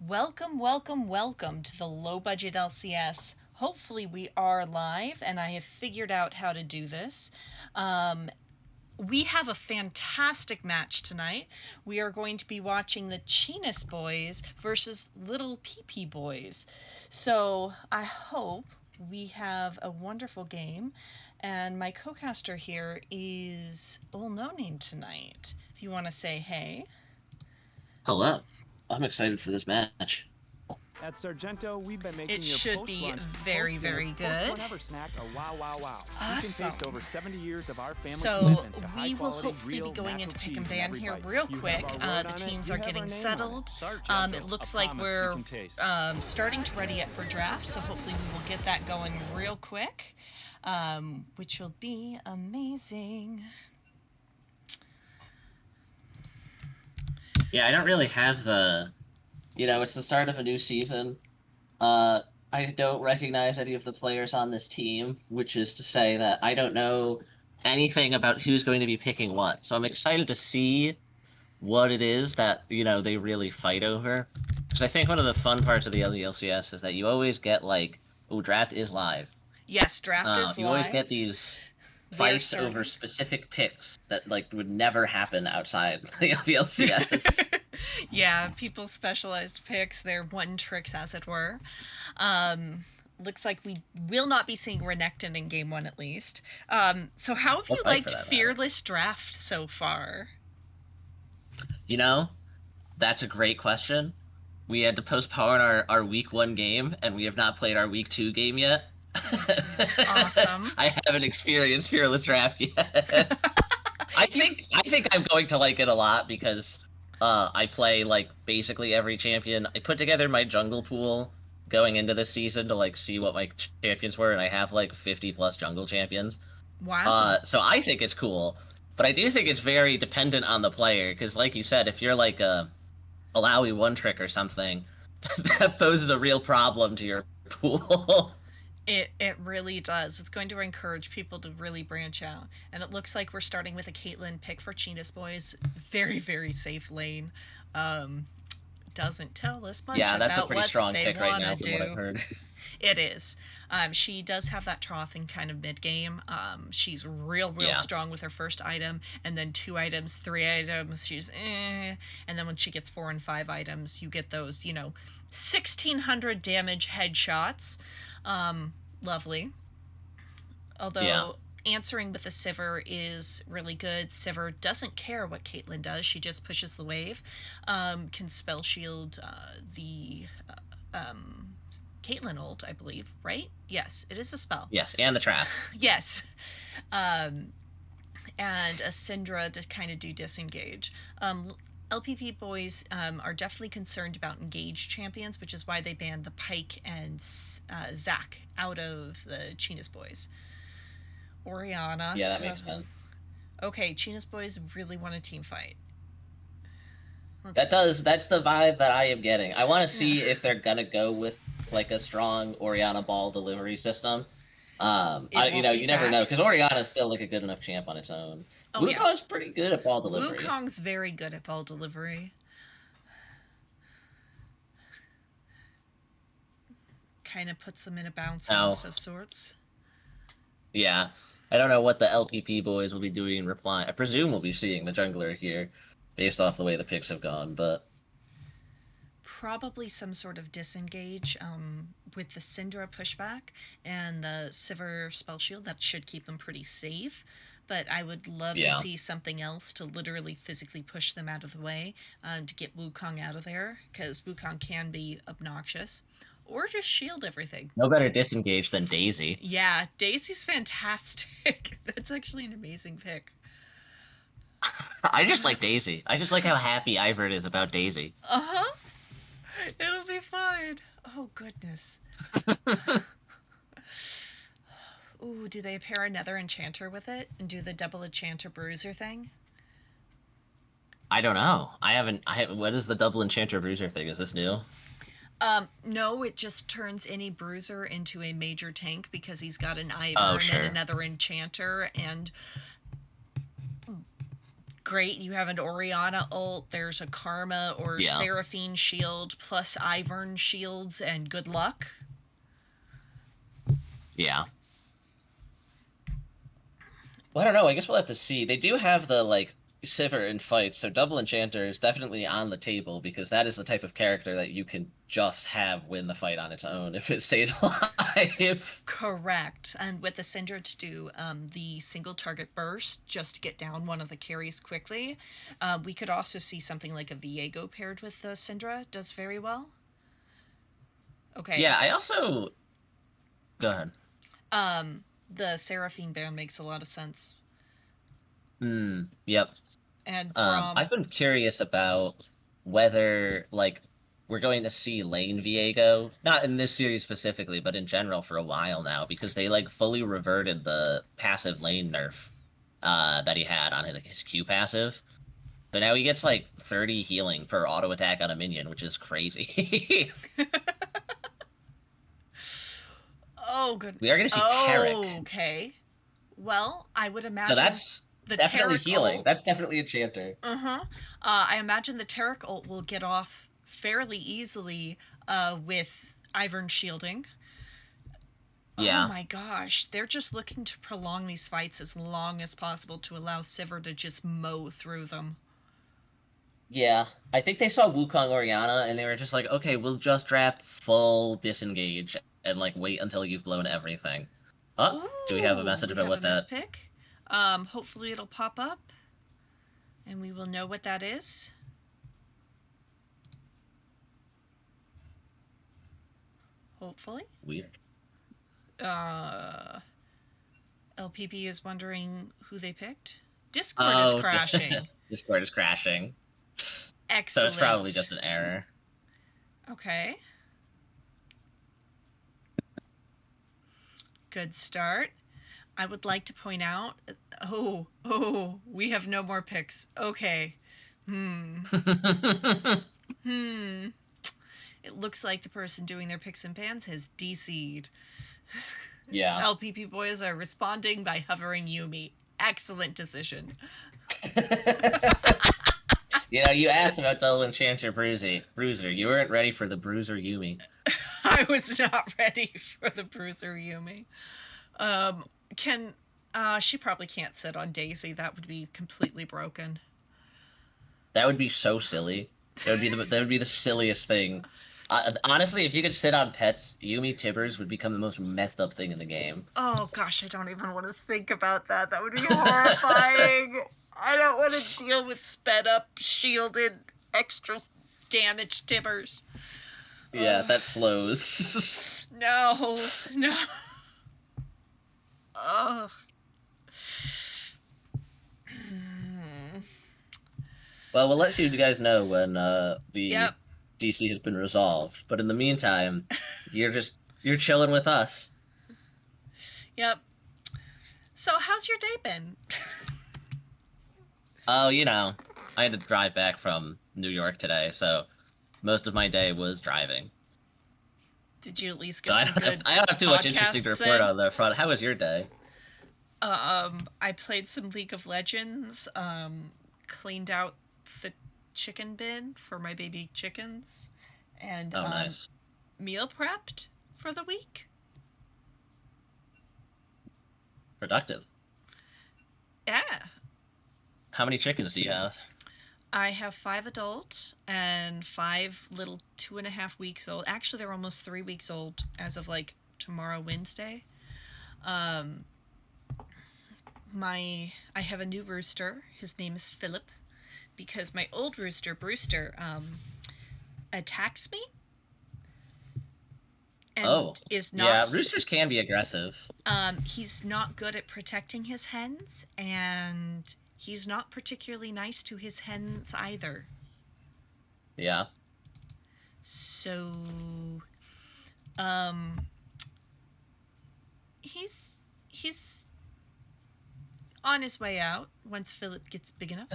Welcome, welcome, welcome to the Low Budget LCS. Hopefully, we are live and I have figured out how to do this. Um, we have a fantastic match tonight. We are going to be watching the Cheenis boys versus Little PP boys. So I hope we have a wonderful game. And my co-caster here is No Name tonight. If you want to say hey. Hello. I'm excited for this match. At Sargento, we've been It making your should be post-lunch, very, post-dinner, very good. post-whenever snack a wow, wow, wow. Awesome. You can taste over 70 years of our family So commitment to we will high-quality, hopefully real, be going natural into pick cheese and in ban every here bite. real You quick. have our word The on it, teams you are have getting our name settled. on it. It looks A like promise we're you can taste. starting to ready up for draft, so hopefully we will get that going real quick, which will be amazing. Yeah, I don't really have it's the start of a new season. Uh, I don't recognize any of the players on this team, which is to say that I don't know anything about who's going to be picking what. So I'm excited to see what it is that, they really fight over. Because I think one of the fun parts of the LCS is that you always get draft is live. Yes, draft is You always live. get these We are fights over starting. specific picks that would never happen outside the LCS. Yeah, people's specialized picks, their one tricks, as it were. Um, Looks like we will not be seeing Renekton in game one at least. So, how have Or you fight for liked that matter. Fearless Draft so far? You know, that's a great question. We had to postpone our week one game, and we have not played our week two game yet. Awesome. I haven't experienced Fearless Draft yet. You I think I'm going to like it a lot because I play basically every champion. I put together my jungle pool going into this season to see what my champions were, and I have 50 plus jungle champions. Wow. So I think it's cool, but I do think it's very dependent on the player because, like you said, if you're a Lowy one trick or something, that poses a real problem to your pool. It really does. It's going to encourage people to really branch out. And it looks like we're starting with a Caitlyn pick for Cheenis Boys. Very, very safe lane. Um, doesn't tell us much Yeah, that's a about pretty what strong they pick right want now to from what I've do. heard. It is. She does have that trothing kind of mid game. She's real Yeah. strong with her first item, and then two items, three items, she's eh. And then when she gets 4 and 5 items, you get those, 1600 damage headshots. Um, Lovely. Yeah. Although answering with a Sivir is really good. Sivir doesn't care what Caitlyn does; she just pushes the wave. Can spell shield the Caitlyn ult, I believe. Right? Yes, it is a spell. Yes, and the traps. Yes. Um, and a Syndra to kind of do disengage. LPP boys are definitely concerned about engaged champions, which is why they banned the Pike and Zac out of the Cheenis boys. Oriana. Yeah, that So makes sense. okay, Cheenis boys really want a team fight. That Let's. does. That's the vibe that I am getting. I want to Yeah. see if they're gonna go with a strong Oriana ball delivery system. It won't be You never Zac. know because Oriana's still a good enough champ on its own. Oh Wukong's yes, pretty good at ball delivery. Wukong's very good at ball delivery. Kind of puts them in a bounce Now, house of sorts. yeah, I don't know what the LPP boys will be doing in reply. I presume we'll be seeing the jungler here, based off the way the picks have gone. But Probably some sort of disengage with the Syndra pushback and the Sivir spell shield. That should keep them pretty safe. But I would love to yeah, see something else to literally physically push them out of the way to get Wukong out of there, because Wukong can be obnoxious. Or just shield everything. no better disengage than Daisy. Yeah, Daisy's fantastic. That's actually an amazing pick. I just like Daisy. I just like how happy Ivern is about Daisy. Uh huh. It'll be fine. Oh, goodness. Ooh, do they pair another enchanter with it and do the double enchanter bruiser thing? I don't know. I haven't. I have. What is the double enchanter bruiser thing? Is this new? No, it just turns any bruiser into a major tank because he's got an Oh, Ivern and sure. another enchanter, and Great, you have an Oriana ult, there's a Karma or Yeah. Seraphine shield, plus Ivern shields, and good luck. Yeah. Well, I don't know. I guess we'll have to see. They do have the like Sivir in fights, so Double Enchanter is definitely on the table because that is the type of character that you can just have win the fight on its own if it stays alive. Correct. And with the Syndra to do the single target burst just to get down one of the carries quickly. We could also see something like a Viego paired with the Syndra does very well. Okay. Yeah, I also go ahead. The Seraphine ban makes a lot of sense. Yep. And Braum. I've been curious about whether like we're going to see Lane Viego, not in this series specifically, but in general for a while now, because they like fully reverted the passive lane nerf that he had on his Q passive. So now he gets like 30 healing per auto attack on a minion, which is crazy. Oh, good. We are going to see Oh, Tarek. okay. Well, I would So imagine that's the definitely Tarek healing. ult. That's definitely a chanter. I imagine the Tarek ult will get off fairly easily with Ivern shielding. Oh Yeah. my gosh, they're just looking to prolong these fights as long as possible to allow Sivir to just mow through them. Yeah, I think they saw Wukong Oriana and they were just like, okay, we'll just draft full disengage and like wait until you've blown everything. Oh, do we have a Ooh, message we about have a what that? mispick. Hopefully it'll pop up and we will know what that is. Hopefully. Weird. Uh, LPP is wondering who they picked. Discord is Oh, crashing. Discord is crashing. So it's probably Excellent. just an error. Okay. Good start. I would like to point out. We have no more picks. Okay. Hmm. Hmm. It looks like the person doing their picks and pans has DC'd. Yeah. LPP boys are responding by hovering Yumi. Excellent decision. You know, you asked about Double Enchanter Bruiser. You weren't ready for the Bruiser Yumi. I was not ready for the Bruiser Yumi. Um, can she probably can't sit on Daisy. That would be completely broken. That would be so silly. That would be the silliest thing. Honestly, if you could sit on pets, Yumi Tibbers would become the most messed up thing in the game. Oh gosh, I don't even want to think about that. That would be horrifying. I don't want to deal with sped up, shielded, extra damaged Tibbers. Yeah, that slows. No, no. Oh. Well, we'll let you guys know when the Yep. DC has been resolved. But in the meantime, you're chilling with us. Yep. So, how's your day been? Oh, I had to drive back from New York today, so most of my day was driving. Did you at least So get I some don't have good I don't have too much interesting to podcasts report in? on that front. How was your day? I played some League of Legends. Cleaned out the chicken bin for my baby chickens, and Oh, nice. meal prepped for the week. Productive. Yeah. How many chickens do you have? I have 5 adult and 5 little 2.5 weeks old. Actually, they're almost 3 weeks old as of like tomorrow, Wednesday. Um, I have a new rooster. His name is Philip because my old rooster, Brewster, attacks me Oh, and is not. yeah, roosters can be aggressive. He's not good at protecting his hens, and he's not particularly nice to his hens either. Yeah. So, um, he's on his way out once Philip gets big enough.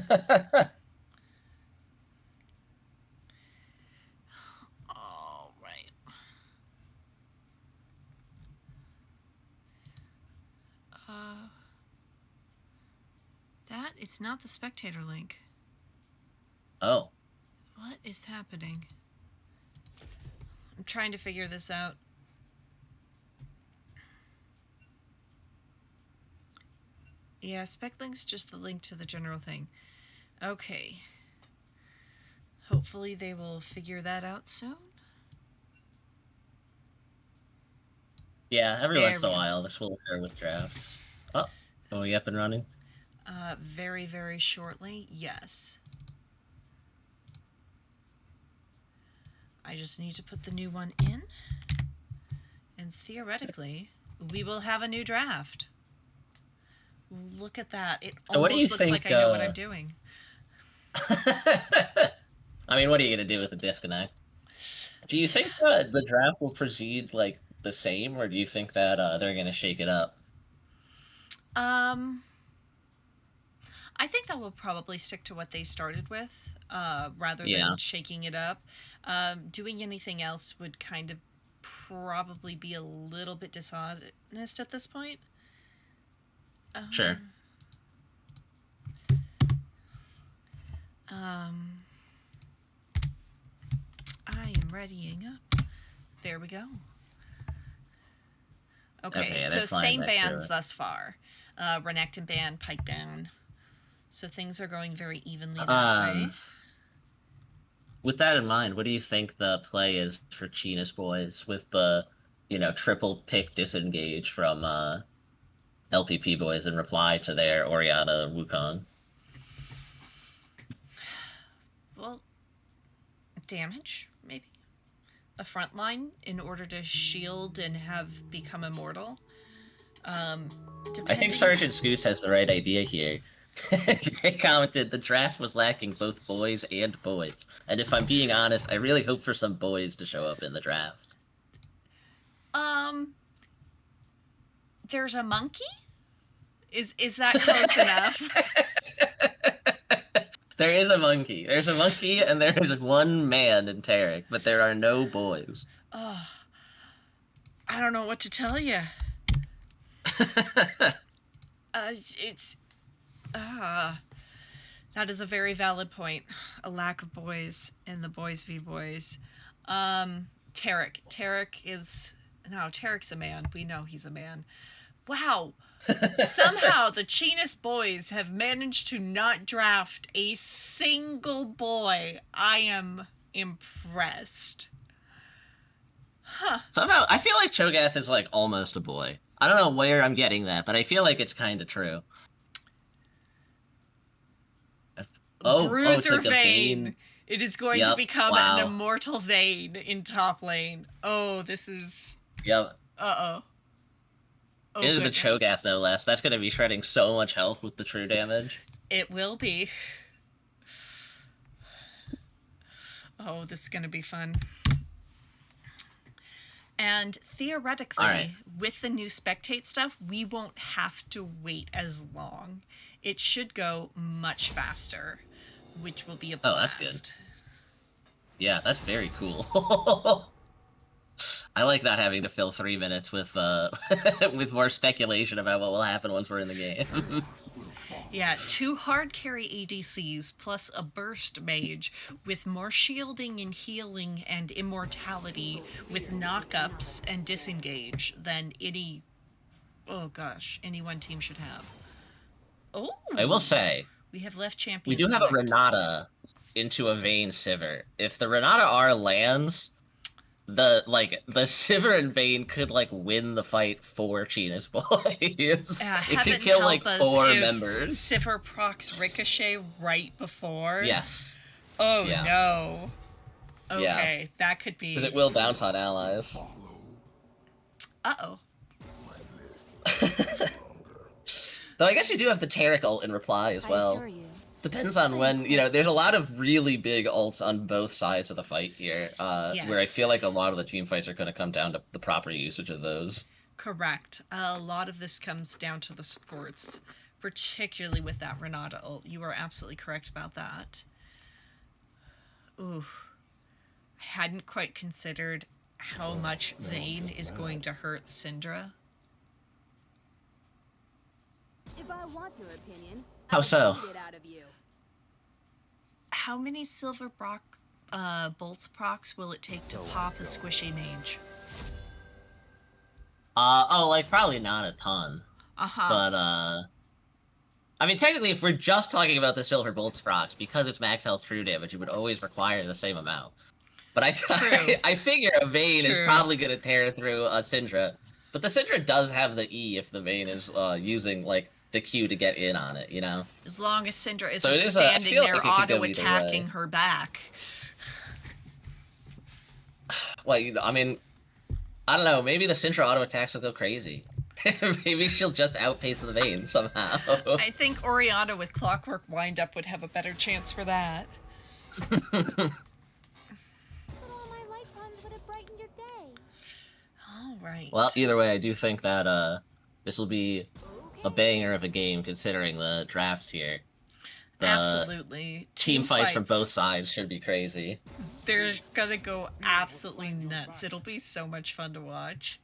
All right. Uh, that is It's not the spectator link. Oh. What is happening? I'm trying to figure this out. Yeah, spec link's just the link to the general thing. Okay. Hopefully they will figure that out soon. Yeah, every There once in a we go. while this will occur with drafts. Oh, are we up and running? Very, very shortly, yes. I just need to put the new one in. And theoretically, we will have a new draft. Look at that. It So what do you almost looks think, like I know what I'm doing. I mean, what are you going to do with the disconnect? Do you think the draft will proceed, like, the same, or do you think that they're going to shake it up? I think that will probably stick to what they started with, rather Yeah. than shaking it up. Doing anything else would kind of probably be a little bit dishonest at this point. Sure. I am readying up. There we go. Okay, Okay, so they're flying same back through bands it. thus far. Renekton band, Pike band. So things are going very evenly that way. With that in mind, what do you think the play is for Cheenis Boiz with the, triple pick disengage from LPP Boiz in reply to their Oriana Wukong? Well, damage, maybe? A front line in order to shield and have become immortal? I think Sergeant Scoots has the right idea here. They commented the draft was lacking both boys and boys. And if I'm being honest, I really hope for some boys to show up in the draft. There's a monkey? Is that close enough? There is a monkey. There's a monkey and there is one man in Tarek, but there are no boys. Oh, I don't know what to tell you. That is a very valid point. A lack of boys in the Boys v Boys. Tarek. Tarek's a man. We know he's a man. Wow. Somehow the Cheenis boys have managed to not draft a single boy. I am impressed. Huh. Somehow, I feel like Cho'Gath is like almost a boy. I don't know where I'm getting that, but I feel like it's kind of true. Bruiser it's like Vayne. It is going to become an immortal Vayne in top lane. Oh, this is... Yep. Uh-oh. Oh, into the Cho'Gath, no less. That's going to be shredding so much health with the true damage. It will be. Oh, this is going to be fun. And theoretically, with the new spectate stuff, we won't have to wait as long. It should go much faster, which will be a blast. Oh, that's good. Yeah, that's very cool. I like not having to fill 3 minutes with with more speculation about what will happen once we're in the game. Yeah, 2 hard carry ADCs plus a burst mage with more shielding and healing and immortality with knockups and disengage than any one team should have. Oh, I will say, we have left champion. We do have a Renata into a Vayne Sivir. If the Renata R lands, the Sivir and Vayne could win the fight for Cheenis Boys. It could kill 4 members. Sivir procs Ricochet right before. Yes. Oh yeah. No. Okay, that could be. Because it will bounce on allies. Uh-oh. Though I guess you do have the Tarek ult in reply as well. Depends on when, there's a lot of really big ults on both sides of the fight here, where I feel like a lot of the team fights are going to come down to the proper usage of those. Correct. A lot of this comes down to the supports, particularly with that Renata ult. You are absolutely correct about that. Ooh. I hadn't quite considered how much Vayne is going to hurt Syndra. If I want your opinion, How so? How many silver bolts procs will it take to pop a squishy mage? Like probably not a ton. Uh-huh. But I mean, technically, if we're just talking about the silver bolts procs, because it's max health true damage, it would always require the same amount. But True. I figure a Vayne is True. probably gonna tear through a Syndra. But the Syndra does have the E if the Vayne is using like the Q to get in on it, you know. As long as Syndra isn't So it is. I standing feel there like it could go either auto-attacking way. her back. Well, I mean, I don't know. Maybe the Syndra auto attacks will go crazy. Maybe she'll just outpace the Vayne somehow. I think Oriana with Clockwork Wind-Up would have a better chance for that. All right. Well, either way, I do think that this will be a banger of a game considering the drafts here. The Absolutely. Team fights from both sides should be crazy. They're gonna go absolutely nuts. It'll be so much fun to watch.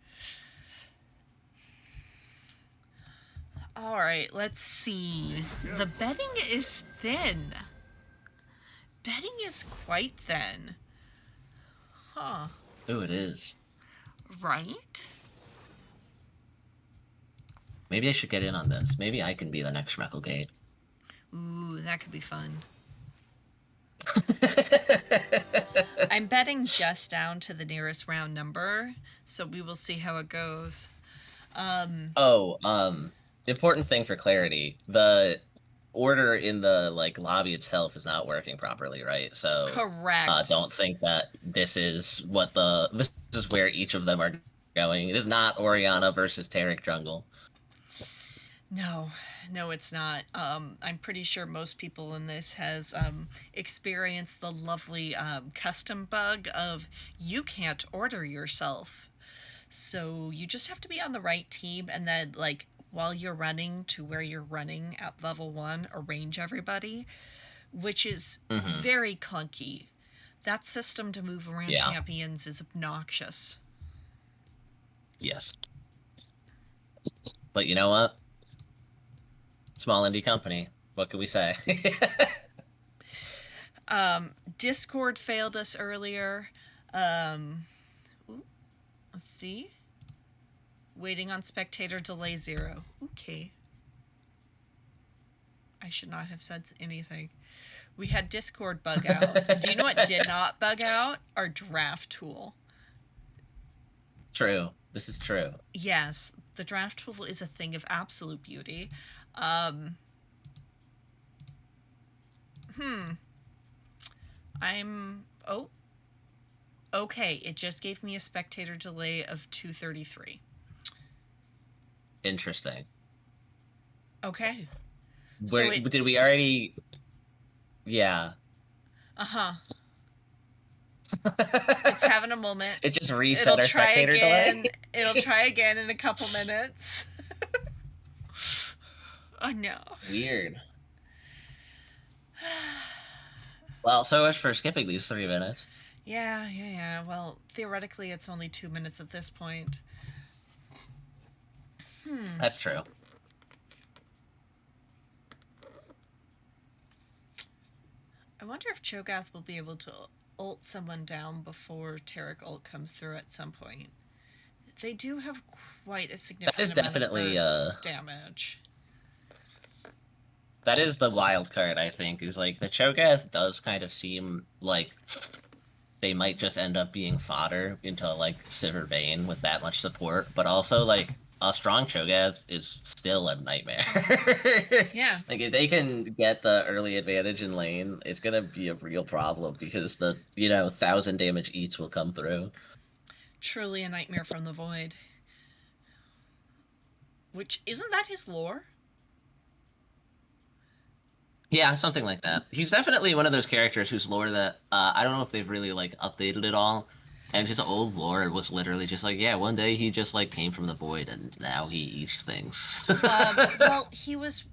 All right, let's see. The betting is thin. Betting is quite thin. Huh. Ooh, it is. Right? Maybe I should get in on this. Maybe I can be the next Schmecklegate. Ooh, that could be fun. I'm betting just down to the nearest round number, so we will see how it goes. Important thing for clarity. The order in the like lobby itself is not working properly, right? So correct. Don't think that this is where each of them are going. It is not Oriana versus Taric jungle. No, it's not. I'm pretty sure most people in this has experienced the lovely custom bug of you can't order yourself. So you just have to be on the right team, and then like while you're running to where you're running at level 1, arrange everybody, which is very clunky. That system to move around champions is obnoxious. Yes. But you know what? Small indie company. What can we say? Discord failed us earlier. Let's see. Waiting on spectator delay 0. Okay. I should not have said anything. We had Discord bug out. Do you know what did not bug out? Our draft tool. True. This is true. Yes, the draft tool is a thing of absolute beauty. Okay, it just gave me a spectator delay of 233. Interesting. Okay. Did we already... Yeah. Uh-huh. It's having a moment. It just reset our spectator delay? It'll try again in a couple minutes. Oh, no. Weird. Well, so much for skipping these 3 minutes. Yeah. Well, theoretically, it's only 2 minutes at this point. That's true. I wonder if Cho'Gath will be able to ult someone down before Taric ult comes through at some point. They do have quite a significant amount of burst damage. That is the wild card, I think, is like the Cho'Gath does kind of seem like they might just end up being fodder into like Sivir Vayne with that much support, but also like a strong Cho'Gath is still a nightmare. Yeah. Like if they can get the early advantage in lane, it's gonna be a real problem because the 1,000 damage each will come through. Truly a nightmare from the void. Which isn't that his lore? Yeah, something like that. He's definitely one of those characters whose lore that I don't know if they've really like updated it all. And his old lore was literally just like, yeah, one day he just like came from the void and now he eats things. Well, he was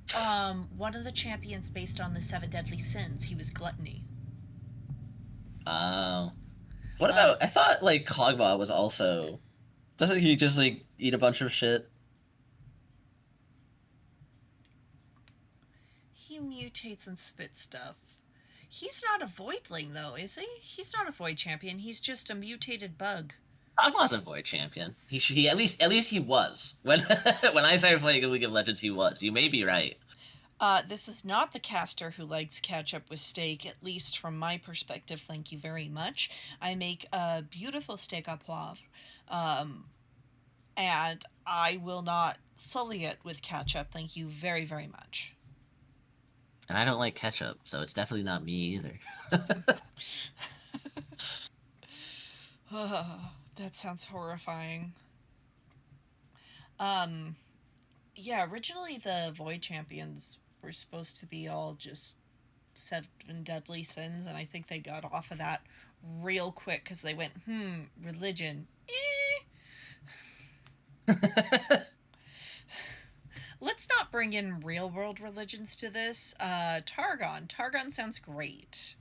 one of the champions based on the 7 deadly sins. He was gluttony. Oh. What about I thought like Hogba was also, doesn't he just like eat a bunch of shit? he mutates and spits stuff. He's not a Voidling, though, is he? He's not a Void champion. He's just a mutated bug. I wasn't Void champion. He at least he was when when I started playing League of Legends. He was. You may be right. This is not the caster who likes ketchup with steak, at least from my perspective. Thank you very much. I make a beautiful steak au poivre, and I will not sully it with ketchup. Thank you very, very much. And I don't like ketchup, so it's definitely not me either. That sounds horrifying. Yeah, originally the Void Champions were supposed to be all just 7 deadly sins, and I think they got off of that real quick because they went, religion. Let's not bring in real world religions to this. Targon. Targon sounds great.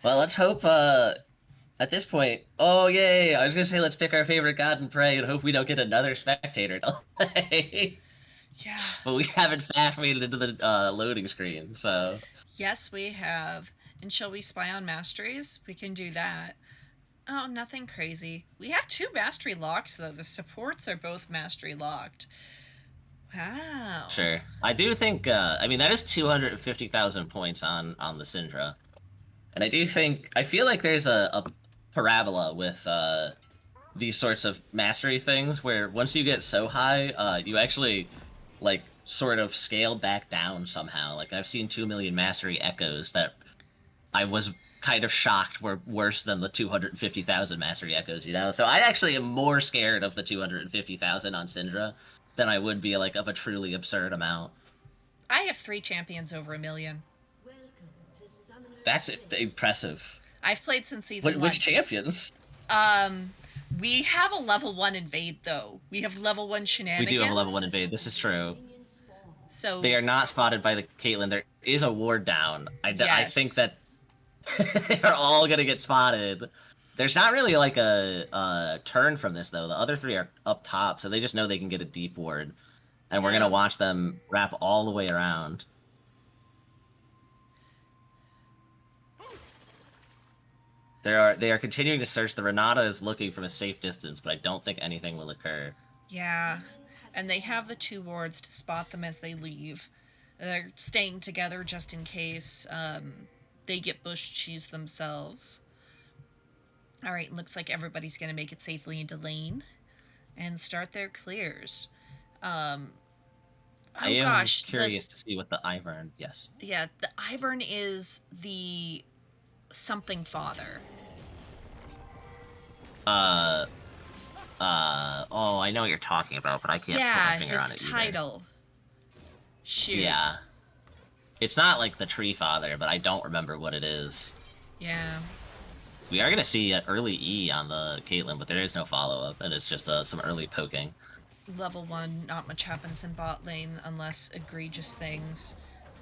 Well, let's hope, at this point... Oh, yay! I was gonna say let's pick our favorite god and pray and hope we don't get another spectator delay. Yeah. But we have, in fact, made it into the loading screen, so... Yes, we have. And shall we spy on masteries? We can do that. Oh, nothing crazy. We have 2 mastery locks, though. The supports are both mastery locked. Wow. Sure. I do think, I mean, that is 250,000 points on the Syndra. And I do think, I feel like there's a parabola with these sorts of mastery things where once you get so high, you actually, like, sort of scale back down somehow. Like, I've seen 2 million mastery echoes that I was kind of shocked were worse than the 250,000 mastery echoes, you know? So I actually am more scared of the 250,000 on Syndra than I would be, like, of a truly absurd amount. I have 3 champions over 1 million. That's impressive. I've played since season 1. Which champions? We have a level 1 invade, though. We have level 1 shenanigans. We do have a level 1 invade, this is true. So they are not spotted by the Caitlyn. There is a ward down. I think that they're all gonna get spotted. There's not really like a turn from this though. The other 3 are up top, so they just know they can get a deep ward, and we're gonna watch them wrap all the way around. They are continuing to search. The Renata is looking from a safe distance, but I don't think anything will occur. Yeah, and they have the 2 wards to spot them as they leave. They're staying together just in case they get bush cheese themselves. Alright, looks like everybody's going to make it safely into lane and start their clears. I am curious to see what the Ivern, yes. Yeah, the Ivern is the something father. Oh, I know what you're talking about, but I can't put my finger on it either. Yeah, his title. Shoot. Yeah. It's not like the Tree Father, but I don't remember what it is. Yeah. We are going to see an early E on the Caitlyn, but there is no follow-up, and it's just some early poking. Level 1, not much happens in bot lane unless egregious things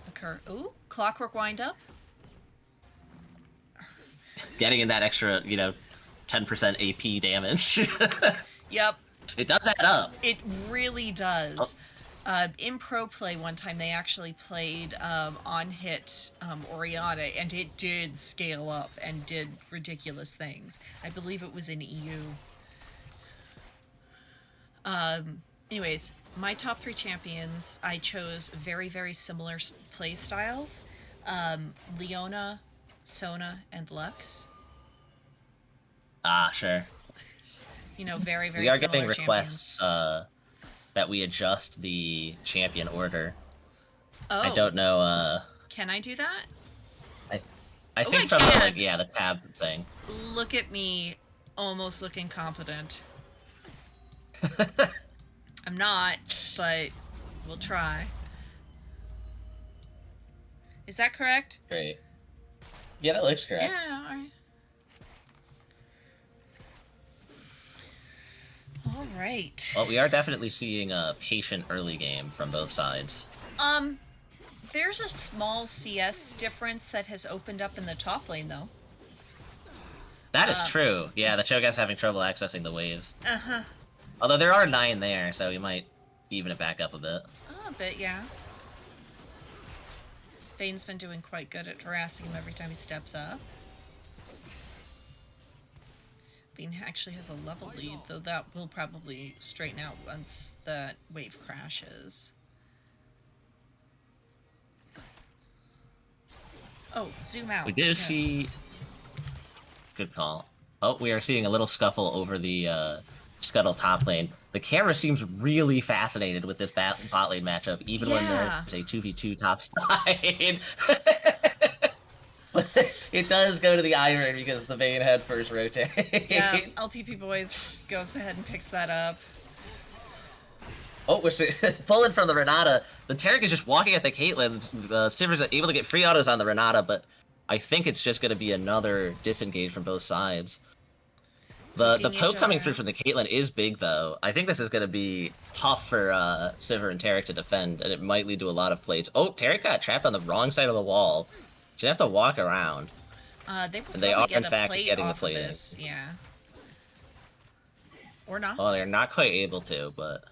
occur. Ooh, Clockwork Wind Up. Getting in that extra, 10% AP damage. Yep. It does add up. It really does. Oh. In pro play one time, they actually played on hit Oriana, and it did scale up and did ridiculous things. I believe it was in EU. Anyways, my top 3 champions, I chose very, very similar play styles. Leona, Sona, and Lux. Ah, sure. Very, very We are similar getting requests that we adjust the champion order. Oh. I don't know, Can I do that? I think from, the tab thing. Look at me, almost looking competent. I'm not, but we'll try. Is that correct? Great. Yeah, that looks correct. Yeah, alright. Alright. Well, we are definitely seeing a patient early game from both sides. There's a small CS difference that has opened up in the top lane, though. That is true. Yeah, the Cho'Gath's having trouble accessing the waves. Uh-huh. Although there are 9 there, so we might even it back up a bit. A bit, yeah. Bane's been doing quite good at harassing him every time he steps up. Bane actually has a level lead, though that will probably straighten out once the wave crashes. Oh, zoom out. We did yes. see... Good call. Oh, we are seeing a little scuffle over the Scuttle top lane. The camera seems really fascinated with this bot lane matchup, even when there's a 2v2 top side. But it does go to the Iron because the Vayne had first rotate. Yeah, LPP Boiz goes ahead and picks that up. Oh, we're pulling from the Renata. The Taric is just walking at the Caitlyn. The Sivir's able to get free autos on the Renata, but I think it's just going to be another disengage from both sides. The poke coming through from the Caitlyn is big, though. I think this is going to be tough for Sivir and Taric to defend, and it might lead to a lot of plates. Oh, Taric got trapped on the wrong side of the wall. So you have to walk around. They are, in fact, getting the plate. This. Yeah. Or not. Well, they're not quite able to, but...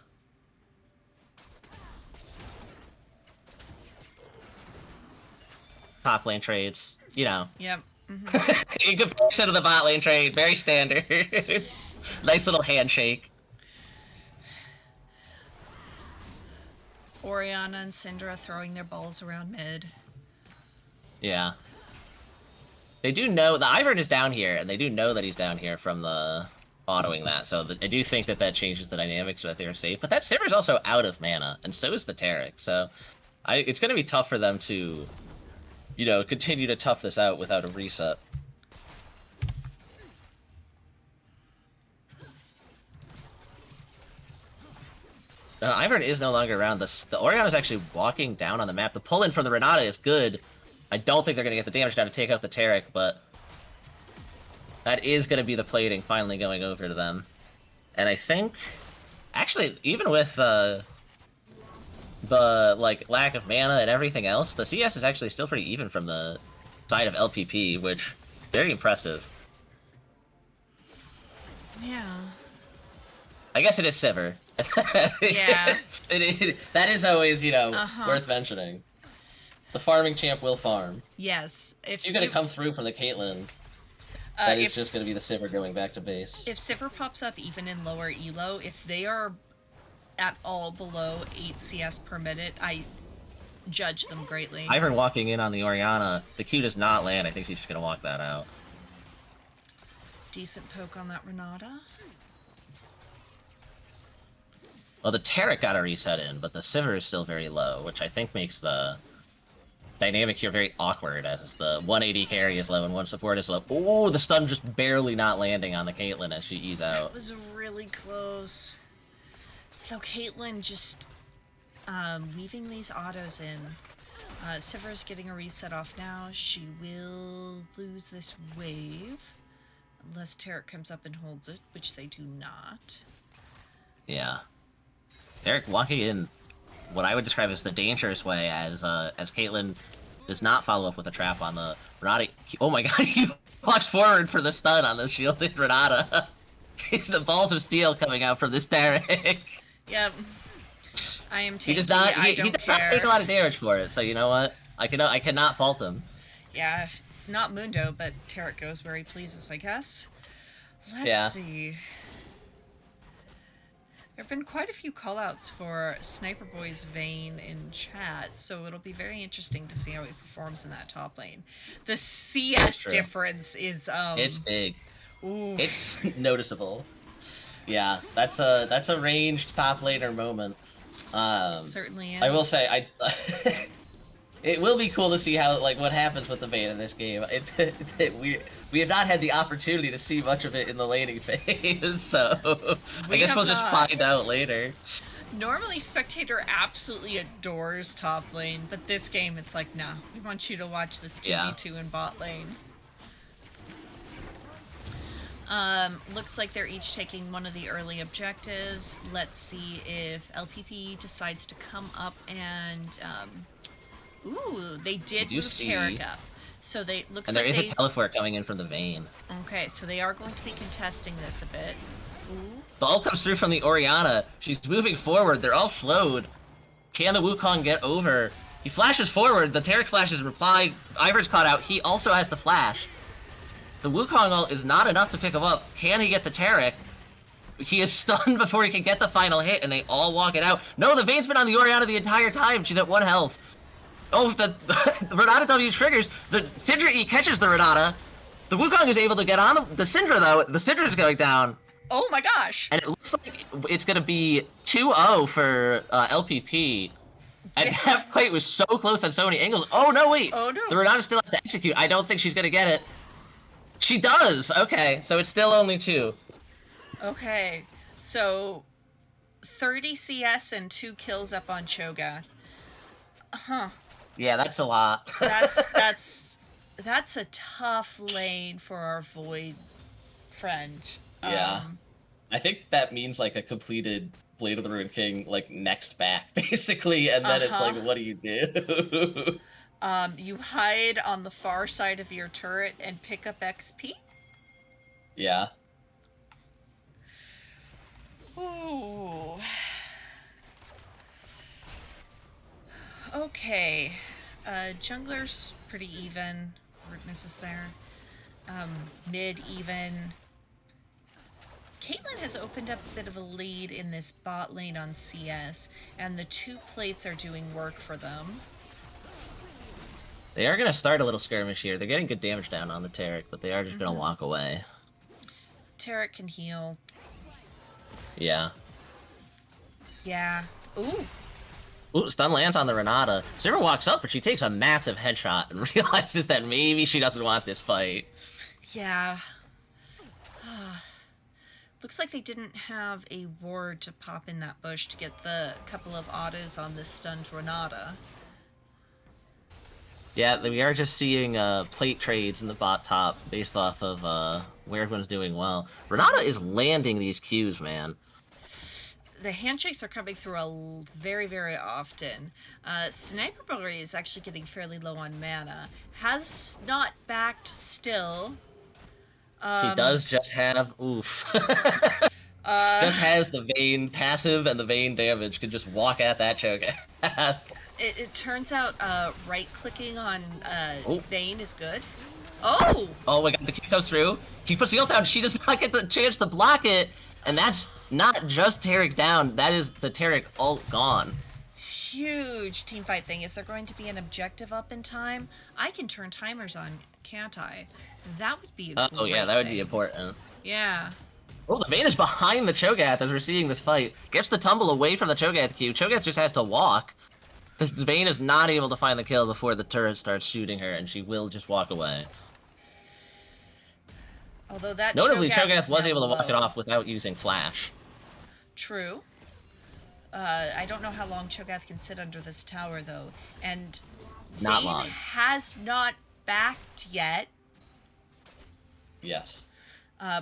Top lane trades, you know. Yep. Mm-hmm. In comparison to the bot lane trade, very standard. Nice little handshake. Orianna and Syndra throwing their balls around mid. Yeah. They do know the Ivern is down here, and they do know that he's down here from the autoing that. So I do think that changes the dynamics so that they're safe. But that Sivir's also out of mana, and so is the Taric. So it's going to be tough for them to, you know, continue to tough this out without a reset. Ivern is no longer around. The Orianna's actually walking down on the map. The pull-in from the Renata is good. I don't think they're going to get the damage down to take out the Taric, but that is going to be the plating finally going over to them. And I think, actually, even with the like lack of mana and everything else, the CS is actually still pretty even from the side of LPP, which very impressive. Yeah. I guess it is Sivir. Yeah. That is always, you know, worth mentioning. The farming champ will farm. Yes. If you're gonna come through from the Caitlyn, that is just gonna be the Sivir going back to base. If Sivir pops up even in lower elo, if they are at all below 8 CS per minute, I judge them greatly. Ivern walking in on the Orianna. The Q does not land. I think she's just gonna walk that out. Decent poke on that Renata. Well, the Taric got a reset in, but the Sivir is still very low, which I think makes the dynamic here very awkward, as the 180 carry is low and 1 support is low. Oh, the stun just barely not landing on the Caitlyn as she ease out. That was really close. Though Caitlyn just weaving these autos in. Sivir's getting a reset off now. She will lose this wave unless Taric comes up and holds it, which they do not. Yeah. Taric walking in what I would describe as the dangerous way, as Caitlyn does not follow up with a trap on the Renata. Oh my god, he walks forward for the stun on the shielded Renata. The balls of steel coming out from this Taric. Yep. I am taking. He does not take a lot of damage for it, so you know what? I cannot fault him. Yeah, it's not Mundo, but Taric goes where he pleases, I guess. Let's see. There have been quite a few callouts for Sniper Boy's Vayne in chat, so it'll be very interesting to see how he performs in that top lane. The CS difference is it's big. Ooh. It's noticeable. Yeah, that's a ranged top laner moment. Certainly is. I will say, it will be cool to see how what happens with the Vayne in this game. We have not had the opportunity to see much of it in the laning phase, so I guess we'll just find out later. Normally, Spectator absolutely adores top lane, but this game it's like, nah, we want you to watch this 2v2 in bot lane. Looks like they're each taking one of the early objectives. Let's see if LPP decides to come up and, ooh, they did move Taric up. So there is a teleport coming in from the Vayne. Okay, so they are going to be contesting this a bit. Ooh. The ult comes through from the Orianna. She's moving forward. They're all flowed. Can the Wukong get over? He flashes forward, the Taric flashes in reply, Ivor's caught out, he also has the flash. The Wukong ult is not enough to pick him up. Can he get the Taric? He is stunned before he can get the final hit, and they all walk it out. No, the Vayne's been on the Orianna the entire time. She's at 1 health. Oh, the Renata W triggers. The Syndra E catches the Renata. The Wukong is able to get on the Syndra, though. The Syndra's going down. Oh my gosh. And it looks like it's going to be 2-0 for LPP. And that fight was so close on so many angles. Oh, no, wait. Oh, no. The Renata still has to execute. I don't think she's going to get it. She does! Okay, so it's still only 2. Okay, so 30 CS and 2 kills up on Cho'Gath. Huh. Yeah, that's a lot. That's a tough lane for our Void friend. Yeah. I think that means like a completed Blade of the Ruined King, like next back, basically, and then it's like, what do you do? You hide on the far side of your turret and pick up XP? Yeah. Ooh. Okay. Jungler's pretty even. Rootness is there. Mid even. Caitlyn has opened up a bit of a lead in this bot lane on CS, and the 2 plates are doing work for them. They are going to start a little skirmish here. They're getting good damage down on the Taric, but they are just going to walk away. Taric can heal. Yeah. Yeah. Ooh. Ooh, stun lands on the Renata. Sivir walks up, but she takes a massive headshot and realizes that maybe she doesn't want this fight. Yeah. Looks like they didn't have a ward to pop in that bush to get the couple of autos on this stunned Renata. Yeah, we are just seeing plate trades in the bot top based off of where everyone's doing well. Renata is landing these Qs, man. The handshakes are coming through very, very often. Sniper Boy is actually getting fairly low on mana. Has not backed still. He does just have oof. Just has the Vayne passive and the Vayne damage. Can just walk at that Cho'Gath. It turns out right-clicking on Vayne is good. Oh! Oh my god, the Q comes through. She puts the ult down. She does not get the chance to block it. And that's not just Taric down. That is the Taric ult gone. Huge teamfight thing. Is there going to be an objective up in time? I can turn timers on, can't I? That would be a Oh yeah, that would thing. be important. Yeah. Oh, the Vayne is behind the Cho'Gath as we're seeing this fight. Gets the tumble away from the Cho'Gath Q. Cho'Gath just has to walk. The Vayne is not able to find the kill before the turret starts shooting her, and she will just walk away. Although that Notably, Cho'Gath Cho'Gath is was now able to walk it low. off without using Flash. True. I don't know how long Cho'Gath can sit under this tower, though. And Not Vayne long. has not backed yet. Yes.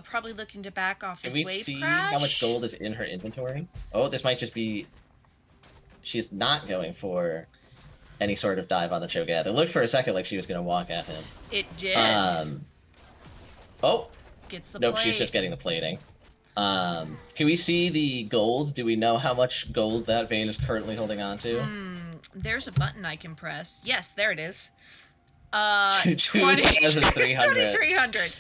Probably looking to back off Can his we wave see crash. how much gold is in her inventory? Oh, this might just be... She's not going for any sort of dive on the Cho'Gath. It looked for a second like she was going to walk at him. It did. Oh! Gets the Nope, plate. she's just getting the plating. Can we see the gold? Do we know how much gold that Vayne is currently holding on to? There's a button I can press. Yes, there it is. 2,300. 2,300.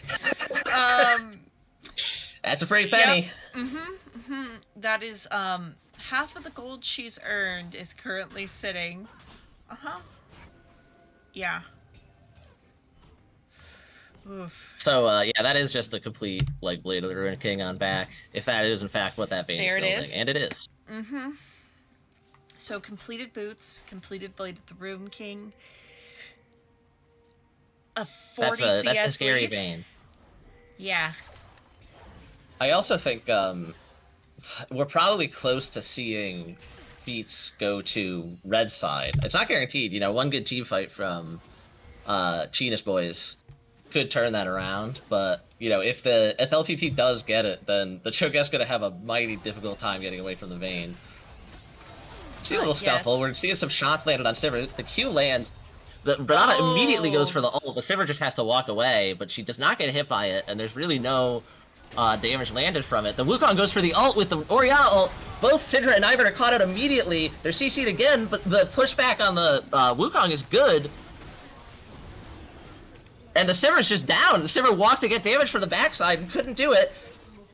That's a pretty penny. That is half of the gold she's earned is currently sitting. Yeah. Oof. So, yeah, that is just the complete, like, Blade of the Ruined King on back. If that is, in fact, what that Vayne is There it building. is. And it is. So completed boots, completed Blade of the Ruined King. A 40 CS That's a scary lead. Vayne. Yeah. I also think, we're probably close to seeing feats go to red side. It's not guaranteed, you know, one good team fight from Cheenis Boiz could turn that around, but you know, if LPP does get it, then the Cho'Gath's gonna have a mighty difficult time getting away from the Vayne. See a little scuffle. yes. We're seeing some shots landed on Sivir. The Q lands. The Renata immediately goes for the ult. The Sivir just has to walk away, but she does not get hit by it, and there's really no damage landed from it. The Wukong goes for the ult with the Orianna ult. Both Syndra and Ivern are caught out immediately. They're CC'd again, but the pushback on the Wukong is good. And the Sivir's just down. The Sivir walked to get damage from the backside and couldn't do it.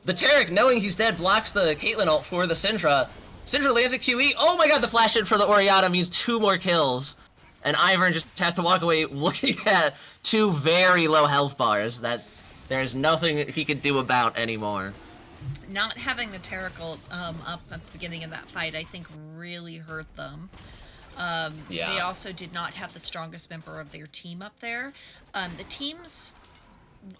The Taric, knowing he's dead, blocks the Caitlyn ult for the Syndra. Syndra lands a QE. Oh my god, the flash in for the Orianna means 2 more kills. And Ivern just has to walk away looking at 2 very low health bars that there's nothing he can do about anymore. Not having the Taric ult up at the beginning of that fight, I think, really hurt them. Yeah. They also did not have the strongest member of their team up there. The teams,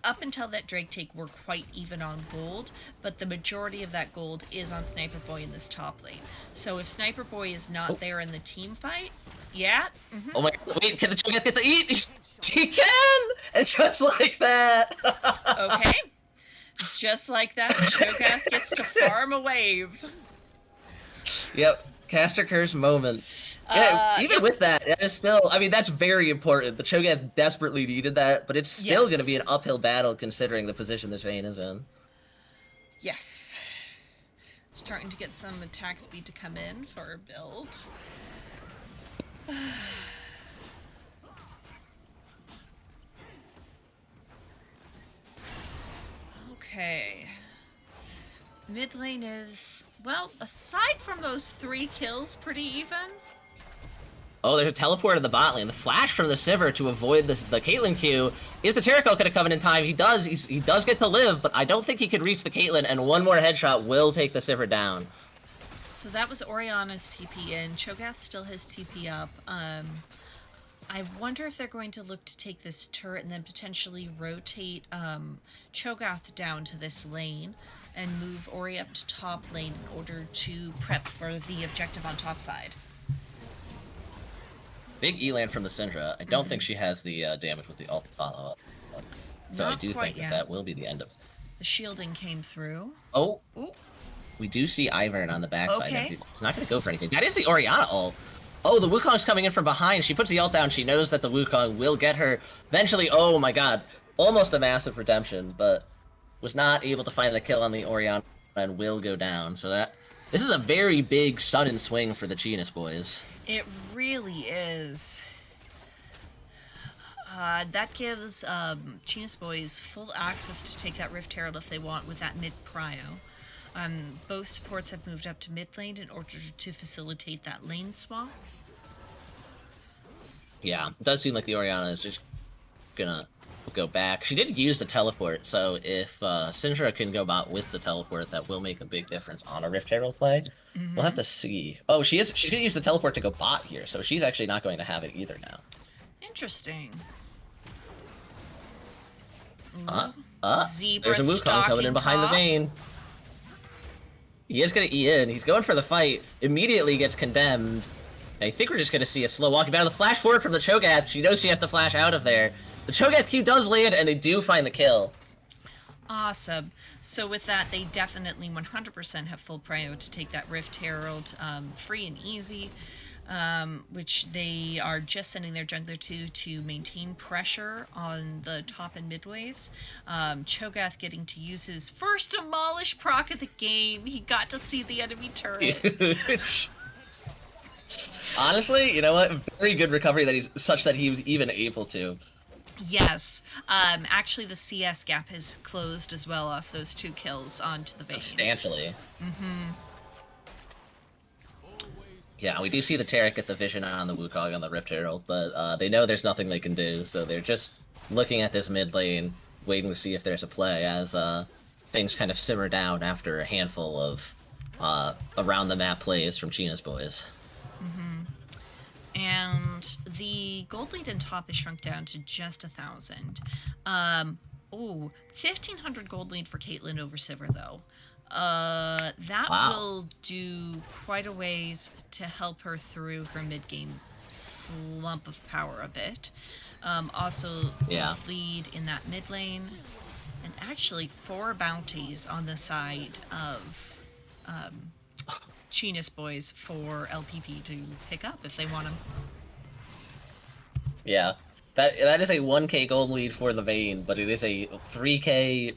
up until that Drake take, were quite even on gold, but the majority of that gold is on Sniper Boy in this top lane. So if Sniper Boy is not there in the team fight, yeah. Oh my god, wait, can the Cho'Gath get the eat? He can! And just like that! Okay. Just like that, Cho'Gath gets to farm a wave. Yep, Caster Curse moment. Yeah, even with that, that is still, I mean, that's very important. The Cho'Gath desperately needed that, but it's still going to be an uphill battle considering the position this Vayne is in. Yes. Starting to get some attack speed to come in for our build. Okay. Mid lane is, well, aside from those 3 kills, pretty even. Oh, there's a teleport in the bot lane. The flash from the Sivir to avoid the Caitlyn Q. Is the Taric could have come in time. He does get to live, but I don't think he could reach the Caitlyn, and one more headshot will take the Sivir down. So that was Orianna's TP in. Cho'Gath still has TP up. I wonder if they're going to look to take this turret and then potentially rotate Cho'Gath down to this lane and move Ori up to top lane in order to prep for the objective on top side. Big E-land from the Syndra. I don't think she has the damage with the ult follow-up. So I do think that will be the end of it. The shielding came through. Oh. Ooh. We do see Ivern on the backside. Okay. He's not going to go for anything. That is the Orianna ult. Oh, the Wukong's coming in from behind. She puts the ult down. She knows that the Wukong will get her eventually. Oh my god. Almost a massive redemption, but was not able to find the kill on the Orianna and will go down. So this is a very big sudden swing for the Cheenis boys. It really is. That gives Cheenis boys full access to take that Rift Herald if they want with that mid-prio. Both supports have moved up to mid lane in order to facilitate that lane swap. Yeah, it does seem like the Orianna is just gonna go back. She did use the teleport, so if Syndra can go bot with the teleport, that will make a big difference on a Rift Herald play. We'll have to see. Oh, she's gonna use the teleport to go bot here, so she's actually not going to have it either now. Interesting. There's a Wukong coming in behind the Vayne. He is going to E in. He's going for the fight. Immediately gets condemned. I think we're just going to see a slow walking battle. The flash forward from the Cho'Gath. She knows she has to flash out of there. The Cho'Gath Q does land, and they do find the kill. Awesome. So with that, they definitely 100% have full prio to take that Rift Herald free and easy, which they are just sending their jungler to maintain pressure on the top and mid waves. Cho'Gath getting to use his first demolish proc of the game. He got to see the enemy turret. Huge. Honestly, you know what? Very good recovery that such that he was even able to. Yes. Actually, the CS gap has closed as well off those 2 kills onto the Vayne. Substantially. Yeah, we do see the Taric get the vision on the Wukong on the Rift Herald, but they know there's nothing they can do, so they're just looking at this mid lane, waiting to see if there's a play as things kind of simmer down after a handful of around-the-map plays from Cheenis boys. And the gold lead in top is shrunk down to just 1,000. 1,500 gold lead for Caitlyn over Sivir, though. That will do quite a ways to help her through her mid-game slump of power a bit. Also, lead in that mid lane. And actually, 4 bounties on the side of Cheenis boys for LPP to pick up if they want them. Yeah, that is a 1k gold lead for the Vayne, but it is a 3k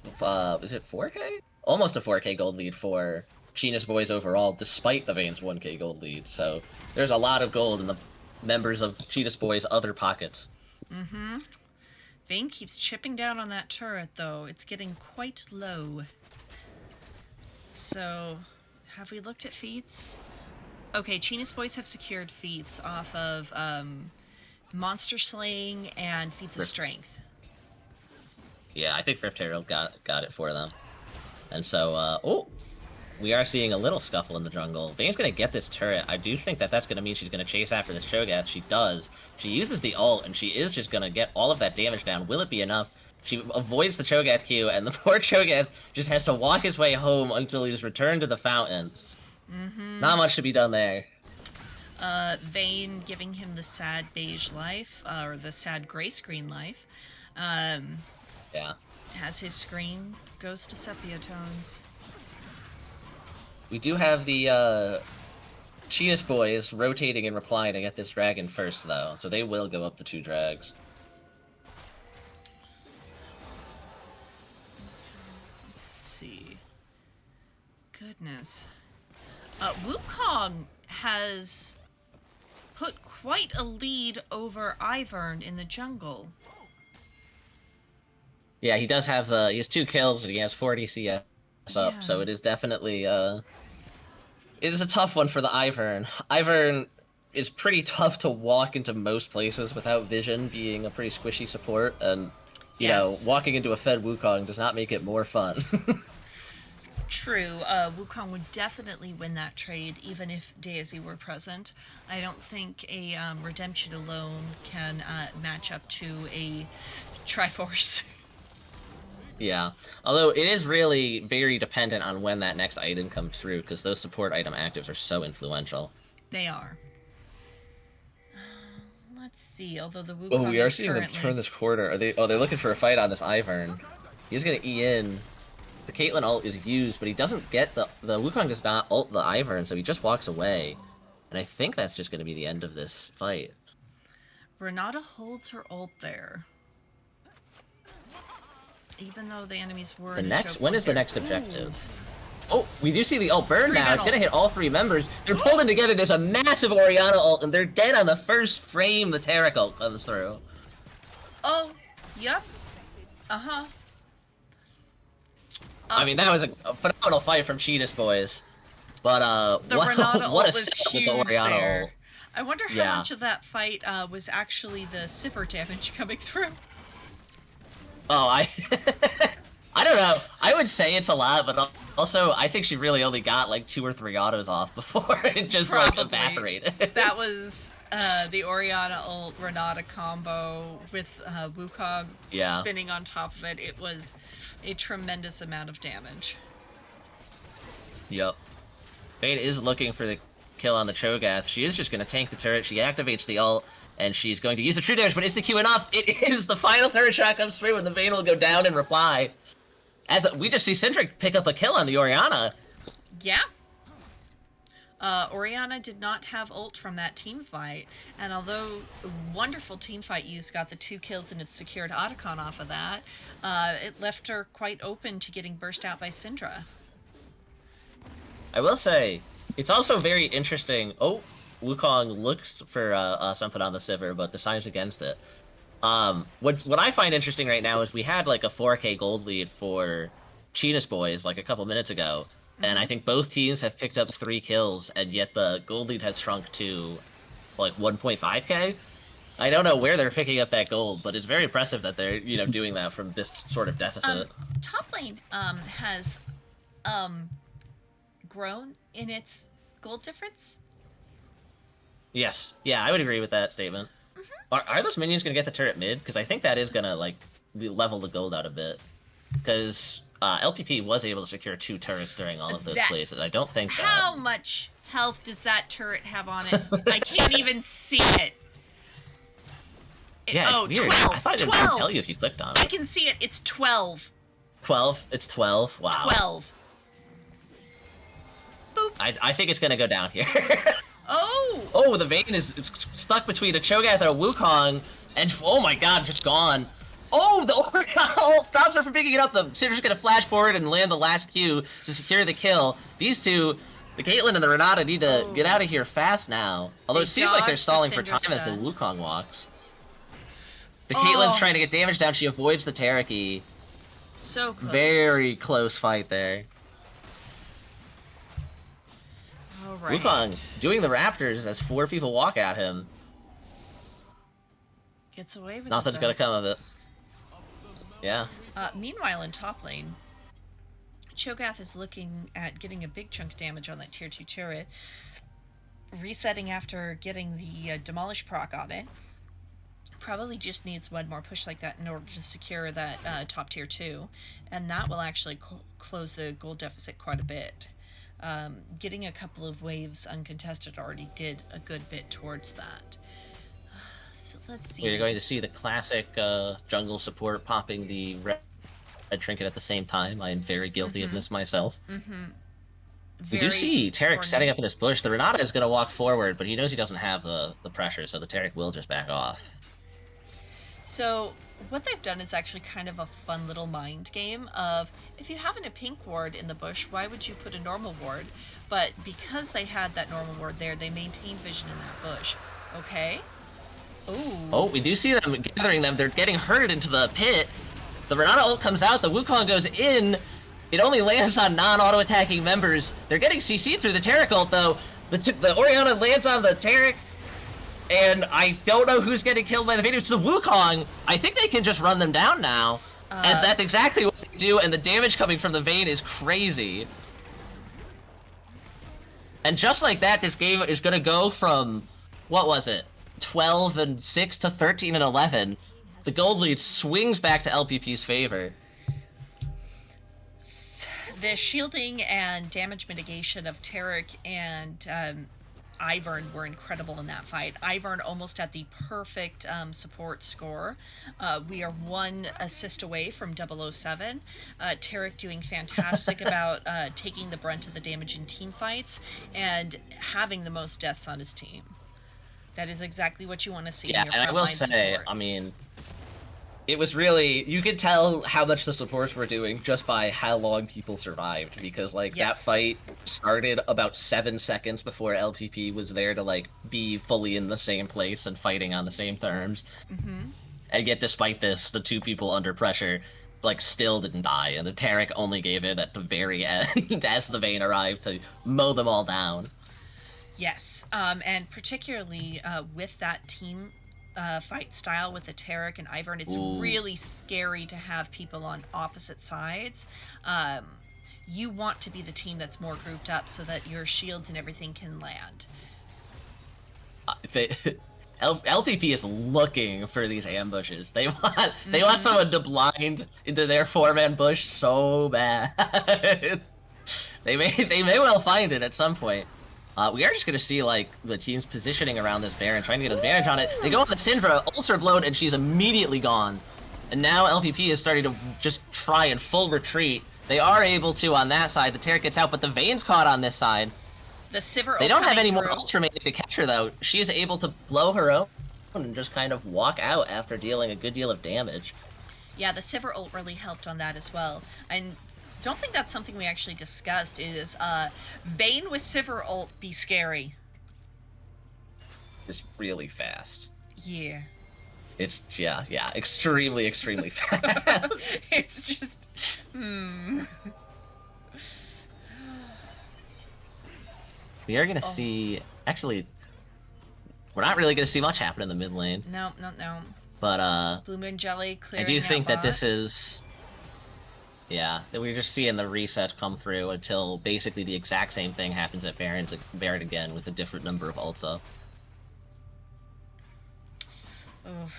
is it 4K? Almost a 4K gold lead for Cheenis Boiz overall, despite the Vayne's 1K gold lead. So there's a lot of gold in the members of Cheenis Boiz' other pockets. Mm-hmm. Vayne keeps chipping down on that turret, though. It's getting quite low. So, have we looked at feats? Okay, Cheenis Boiz have secured feats off of monster slaying and feats of strength. Yeah, I think Rift Herald got it for them. And so, oh, we are seeing a little scuffle in the jungle. Vayne's gonna get this turret. I do think that that's gonna mean she's gonna chase after this Cho'Gath. She does. She uses the ult, and she is just gonna get all of that damage down. Will it be enough? She avoids the Cho'Gath Q, and the poor Cho'Gath just has to walk his way home until he's returned to the fountain. Mm-hmm. Not much to be done there. Vayne giving him the sad beige life, or the sad gray screen life. Yeah. As his screen goes to sepia tones. We do have the Cheenis Boiz rotating and replying to get this dragon first, though, so they will go up to 2 drags. Let's see. Goodness. Wukong has put quite a lead over Ivern in the jungle. Yeah, he does have, he has 2 kills, and he has 40 CS up, Yeah. so it is definitely, it is a tough one for the Ivern. Ivern is pretty tough to walk into most places without vision being a pretty squishy support, and, you know, walking into a fed Wukong does not make it more fun. True, Wukong would definitely win that trade, even if Daisy were present. I don't think a Redemption alone can match up to a Triforce. Yeah, although it is really very dependent on when that next item comes through, because those support item actives are so influential. They are. Let's see, although the Wukong Oh, we are is seeing them currently... turn this corner. Are they? Oh, they're looking for a fight on this Ivern. He's gonna E in. The Caitlyn ult is used, but he doesn't get the Wukong does not ult the Ivern, so he just walks away. And I think that's just gonna be the end of this fight. Renata holds her ult there. Even though the enemies were... The in a next, choke when point is the there. next objective? Ooh. Oh, we do see the ult burn now. It's Three-man gonna ult. hit all 3 members. They're pulled in together. There's a massive Orianna ult, and they're dead on the first frame the Taric ult comes through. Oh, yep. Uh-huh. I mean, that was a phenomenal fight from Cheenis Boiz. But, The what, Renata what ult a was setup with huge the Orianna there. ult. I wonder how Yeah. much of that fight was actually the Sipper damage coming through. Oh, I don't know. I would say it's a lot, but also I think she really only got like 2 or 3 autos off before it just like Probably. evaporated. That was the Orianna ult Renata combo with Wukong spinning on top of it. It was a tremendous amount of damage. Yep. Vayne is looking for the kill on the Cho'Gath. She is just going to tank the turret. She activates the ult, and she's going to use the true damage, but is the Q enough? It is! The final turret shot comes through, and the Vayne will go down and reply. As we just see Sindric pick up a kill on the Orianna. Yeah. Orianna did not have ult from that team fight, and although wonderful team fight use got the 2 kills and it secured Otacon off of that, it left her quite open to getting burst out by Syndra. I will say, it's also very interesting. Oh, Wukong looks for something on the Sivir, but decides against it. What I find interesting right now is we had like a 4K gold lead for Cheenis Boiz like a couple minutes ago, and I think both teams have picked up 3 kills, and yet the gold lead has shrunk to like 1.5K. I don't know where they're picking up that gold, but it's very impressive that they're doing that from this sort of deficit. Top lane has grown in its gold difference. Yes, yeah, I would agree with that statement. Are those minions gonna get the turret mid? Because I think that is gonna like level the gold out a bit. Because LPP was able to secure 2 turrets during all of those plays, and I don't think that... How much health does that turret have on it? I can't even see it. Yeah, it's weird. 12, I thought it 12. would tell you if you clicked on I it. can see it. It's 12. 12? It's 12? Wow. 12. Boop. I think it's gonna go down here. Oh! Oh, the Vayne is stuck between a Cho'Gath and a Wukong, and oh my god, just gone. Oh, the Oriole stops her from picking it up. The Cinder's gonna flash forward and land the last Q to secure the kill. These two, the Caitlyn and the Renata, need to get out of here fast now. Although it seems like they're stalling for time as the Wukong walks. The Caitlyn's trying to get damage down. She avoids the Tereki. So close. Very close fight there. All right. Wukong doing the Raptors as 4 people walk at him. Gets away with Nothing's gonna come of it. Yeah. Meanwhile, in top lane, Cho'Gath is looking at getting a big chunk of damage on that tier 2 turret, resetting after getting the demolish proc on it. Probably just needs one more push like that in order to secure that top tier 2, and that will actually close the gold deficit quite a bit. Getting a couple of waves uncontested already did a good bit towards that. So let's see. We're going to see the classic jungle support popping the red trinket at the same time. I am very guilty of this myself. We do see Tarek setting up in this bush. The Renata is going to walk forward, but he knows he doesn't have the pressure, so the Tarek will just back off. So what they've done is actually kind of a fun little mind game of, if you have a pink ward in the bush, why would you put a normal ward? But because they had that normal ward there, they maintained vision in that bush. Okay. Ooh. Oh, we do see them gathering them. They're getting herded into the pit. The Renata ult comes out. The Wukong goes in. It only lands on non-auto attacking members. They're getting CC'd through the Tarek ult, though. The Oriana lands on the Tarek, and I don't know who's getting killed by the Vader. It's the Wukong. I think they can just run them down now, as that's exactly what they do, and the damage coming from the Vayne is crazy. And just like that, this game is going to go from, what was it, 12-6 to 13-11. The gold lead swings back to LPP's favor. The shielding and damage mitigation of Tarek and Ivern were incredible in that fight. Ivern almost at the perfect support score. We are 1 assist away from 007. Tarek doing fantastic about taking the brunt of the damage in team fights and having the most deaths on his team. That is exactly what you want to see. Yeah, in your and I will say, support. I mean, it was really, you could tell how much the supports were doing just by how long people survived, because, like, that fight started about 7 seconds before LPP was there to, like, be fully in the same place and fighting on the same terms. And yet, despite this, the 2 people under pressure, like, still didn't die, and the Tarek only gave in at the very end as the Vayne arrived to mow them all down. Yes, and particularly with that team fight style with the Tarek and Ivern, it's really scary to have people on opposite sides. You want to be the team that's more grouped up so that your shields and everything can land. LPP is looking for these ambushes. They want someone to blind into their 4-man bush so bad. They may well find it at some point. We are just going to see, like, the teams positioning around this Baron, trying to get an advantage on it. They go on the Syndra, ults are blown, and she's immediately gone. And now LPP is starting to just try and full retreat. They are able to on that side. The Tarek gets out, but the Vayne's caught on this side. The Sivir They don't have any more ults remaining to catch her, though. She is able to blow her own and just kind of walk out after dealing a good deal of damage. Yeah, the Sivir ult really helped on that as well. And don't think that's something we actually discussed, is Vayne with Sivir ult be scary. It's really fast. Yeah. It's, yeah, extremely, extremely fast. It's just, We are going to see, actually, we're not really going to see much happen in the mid lane. No. But, Blue Moon Jelly clearing I do think that bot. this is, yeah, that we're just seeing the reset come through until basically the exact same thing happens at Baron again with a different number of ults up. Oof.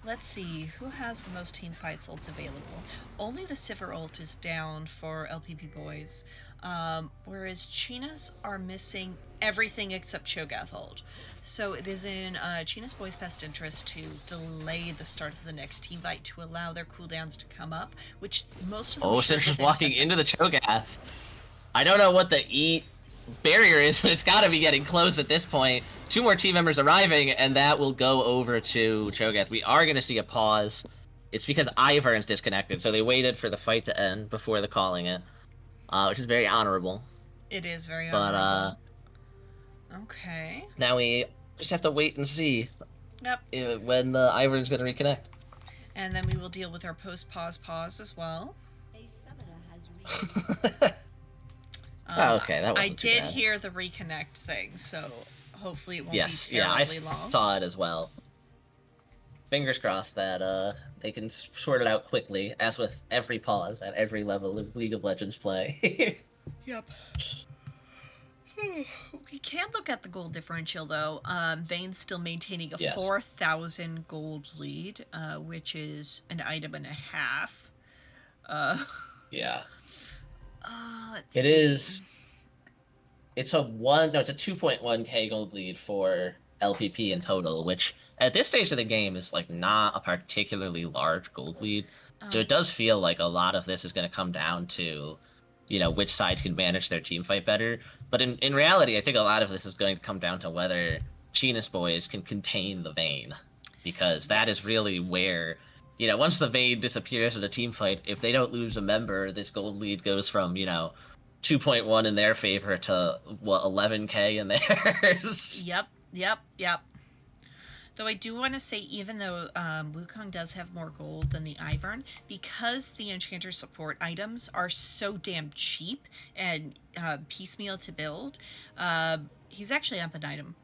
Let's see, who has the most team fights ults available? Only the Sivir ult is down for LPP Boiz, whereas Cheenis are missing everything except Cho'Gath ult. So it is in Cheenis Boiz' best interest to delay the start of the next team fight to allow their cooldowns to come up, which most of them Since just walking into the Cho'Gath. I don't know what the E barrier is, but it's got to be getting close at this point. 2 more team members arriving, and that will go over to Cho'Gath. We are going to see a pause It's because Ivern's disconnected, so they waited for the fight to end before the calling it, which is very honorable. It is very But honorable. Okay. now we just have to wait and see Yep. when Ivern's going to reconnect. And then we will deal with our pause as well. Okay, that wasn't I too did bad. hear the reconnect thing, so hopefully it won't be I terribly long. saw it as well. Fingers crossed that they can sort it out quickly, as with every pause at every level of League of Legends play. Yep. We can look at the gold differential though. Vayne's still maintaining a 4,000 gold lead, which is an item and a half. Yeah. Let's It see. is. It's a 2.1k gold lead for LPP in total, which at this stage of the game is like not a particularly large gold lead. So it does feel like a lot of this is going to come down to, which side can manage their team fight better. But in reality, I think a lot of this is going to come down to whether Cheenis Boiz can contain the Vayne, because that is really where, once the Vayne disappears in a team fight, if they don't lose a member, this gold lead goes from 2.1 in their favor to 11k in theirs. Yep. Though I do want to say, even though Wukong does have more gold than the Ivern, because the Enchanter support items are so damn cheap and piecemeal to build, he's actually up an item.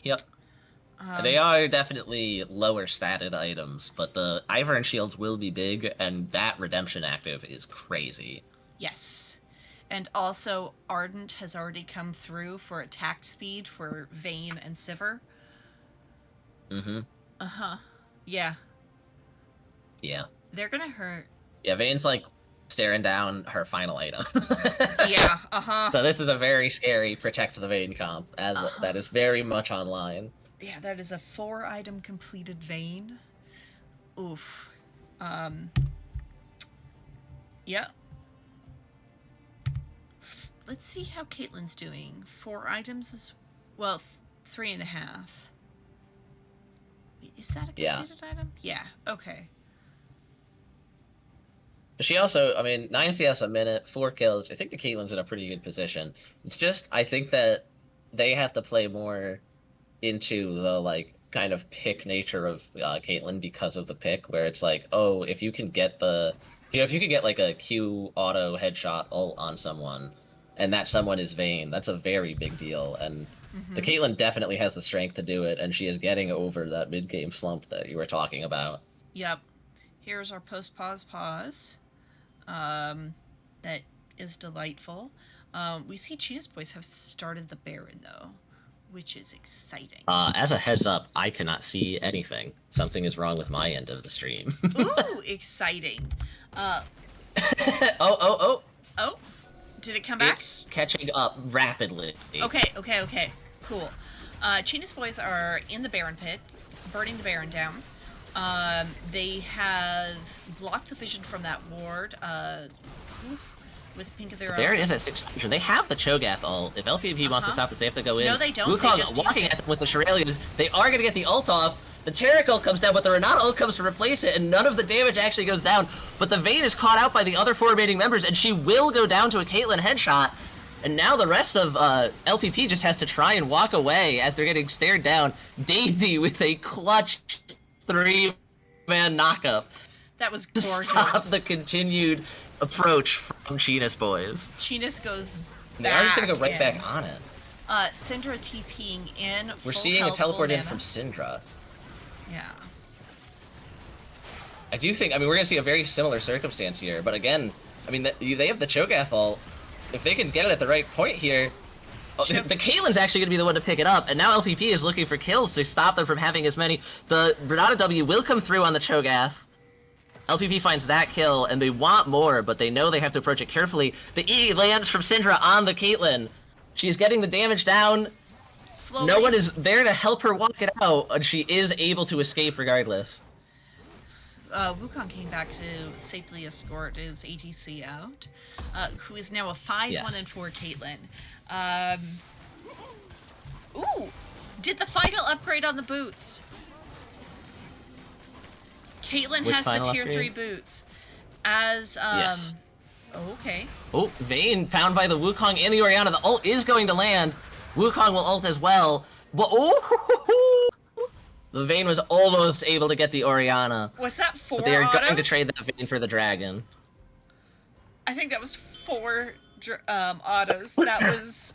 Yep. They are definitely lower statted items, but the Ivern shields will be big, and that redemption active is crazy. Yes. And also, Ardent has already come through for attack speed for Vayne and Sivir. Mm-hmm. Uh-huh. Yeah. Yeah. They're gonna hurt. Yeah, Vayne's like staring down her final item. Yeah, uh-huh. So this is a very scary Protect the Vayne comp, as that is very much online. Yeah, that is a 4-item completed Vayne. Oof. Yeah. Let's see how Caitlyn's doing. 4 items is... Well, 3.5. Is that a completed item? Yeah, okay. She also, 9 CS a minute, 4 kills. I think the Caitlyn's in a pretty good position. It's just, I think that they have to play more into the, kind of pick nature of Caitlyn because of the pick, where it's like, oh, if you can get if you could get, a Q auto headshot ult on someone, and that someone is Vayne, that's a very big deal, and the Caitlyn definitely has the strength to do it, and she is getting over that mid-game slump that you were talking about. Yep. Here's our post-pause. That is delightful. We see Cheenis Boiz have started the Baron, though, which is exciting. As a heads up, I cannot see anything. Something is wrong with my end of the stream. Ooh, exciting. Oh. Oh, did it come back? It's catching up rapidly. Okay. Cool. Cheenis Boiz are in the Baron pit, burning the Baron down. They have blocked the vision from that ward, with pink of their own. There is a 600. They have the Cho'Gath ult. If LPP wants to stop this, they have to go in. No, they don't. Wukong walking at them with the Shurelya's. They are going to get the ult off. The Taric ult comes down, but the Renata ult comes to replace it, and none of the damage actually goes down. But the Vayne is caught out by the other 4 remaining members, and she will go down to a Caitlyn headshot. And now the rest of LPP just has to try and walk away as they're getting stared down. Daisy with a clutch 3-man knockup. That was gorgeous. To stop the continued approach from Cheenis Boiz. Cheenis goes back. They are just going to go right back on it. Syndra TPing in. We're seeing a teleport in from Syndra. Yeah. I do think, we're going to see a very similar circumstance here, but again, they have the Cho'Gath ult. If they can get it at the right point here, the Caitlyn's actually going to be the one to pick it up, and now LPP is looking for kills to stop them from having as many. The Renata W will come through on the Cho'Gath. LPP finds that kill, and they want more, but they know they have to approach it carefully. The E lands from Syndra on the Caitlyn. She's getting the damage down. Slowly. No one is there to help her walk it out, and she is able to escape regardless. Wukong came back to safely escort his ATC out, who is now a 5-1-4 Caitlyn. Ooh! Did the final upgrade on the boots. Caitlyn Which has the final tier upgrade? 3 boots. As, Yes. Oh, okay. Oh, Vayne found by the Wukong and the Orianna. The ult is going to land. Wukong will ult as well. But oh, the Vayne was almost able to get the Orianna. Was that But 4 they are autos? going to trade that Vayne for the dragon. I think that was 4 autos. That was,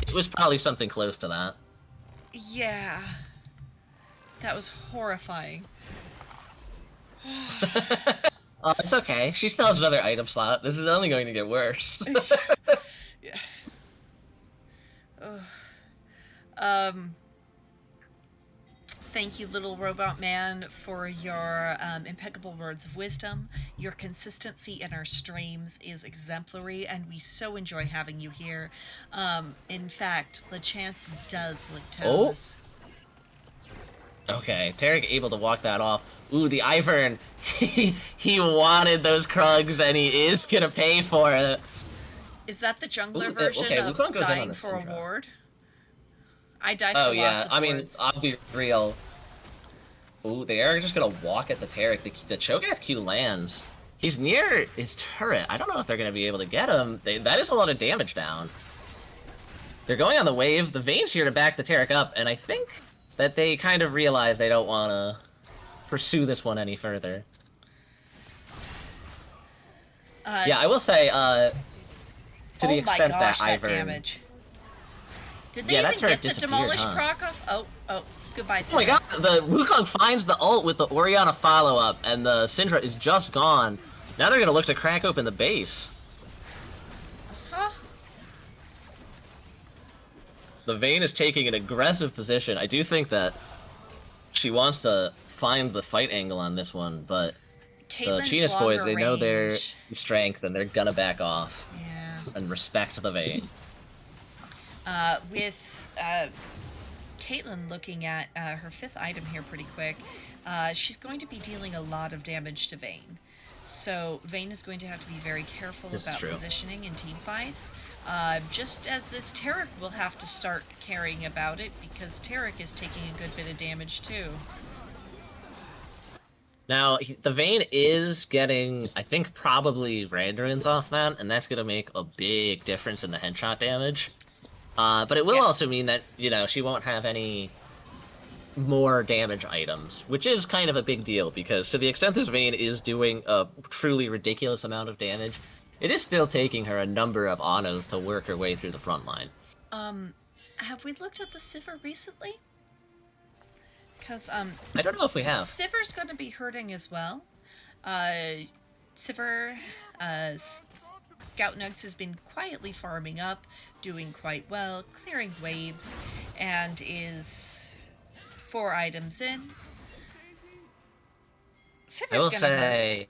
It was probably something close to that. yeah. That was horrifying. Oh, it's okay. She still has another item slot. This is only going to get worse. Yeah. Ugh. Thank you, little robot man, for your impeccable words of wisdom. Your consistency in our streams is exemplary, and we so enjoy having you here. In fact, LeChance does lick toes. Okay, Tarek able to walk that off. Ooh, the Ivern. He wanted those Krugs, and he is gonna pay for it. Is that the jungler Ooh, version okay, of Wukong goes in on dying the for a Syndra. ward? I die for Oh lots yeah, of I mean, wards. I'll be real. Ooh, they are just gonna walk at the Tarek. The Cho'Gath Q lands. He's near his turret. I don't know if they're gonna be able to get him. That is a lot of damage down. They're going on the wave. The Vayne's here to back the Tarek up, and I think that they kind of realize they don't want to pursue this one any further. Yeah, I will say, to the extent that Ivern... damage. Did they Yeah, even that's where get it the disappeared, demolish huh? proc off? Oh, goodbye, Oh my Syndra. god, the Wukong finds the ult with the Orianna follow-up, and the Syndra is just gone. Now they're gonna look to crack open the base. Huh? The Vayne is taking an aggressive position. I do think that she wants to find the fight angle on this one, but Caitlyn's the Cheenis boys, longer they know their range. strength, and they're gonna back off Yeah. and respect the Vayne. With Caitlyn looking at her 5th item here pretty quick, she's going to be dealing a lot of damage to Vayne. So Vayne is going to have to be very careful This is about true. positioning in team fights. Just as this Tarek will have to start caring about it, because Tarek is taking a good bit of damage too. Now, the Vayne is getting, I think, probably Randuin's off that, and that's going to make a big difference in the headshot damage. But it will Yes. also mean that, you know, she won't have any more damage items, which is kind of a big deal, because to the extent this Vayne is doing a truly ridiculous amount of damage, it is still taking her a number of autos to work her way through the front line. Have we looked at the Sivir recently? Because, I don't know if we have. Sivir's going to be hurting as well. Sivir, Scout Nugs has been quietly farming up, doing quite well, clearing waves, and is 4 items in. I will Sivir's gonna hurt. say,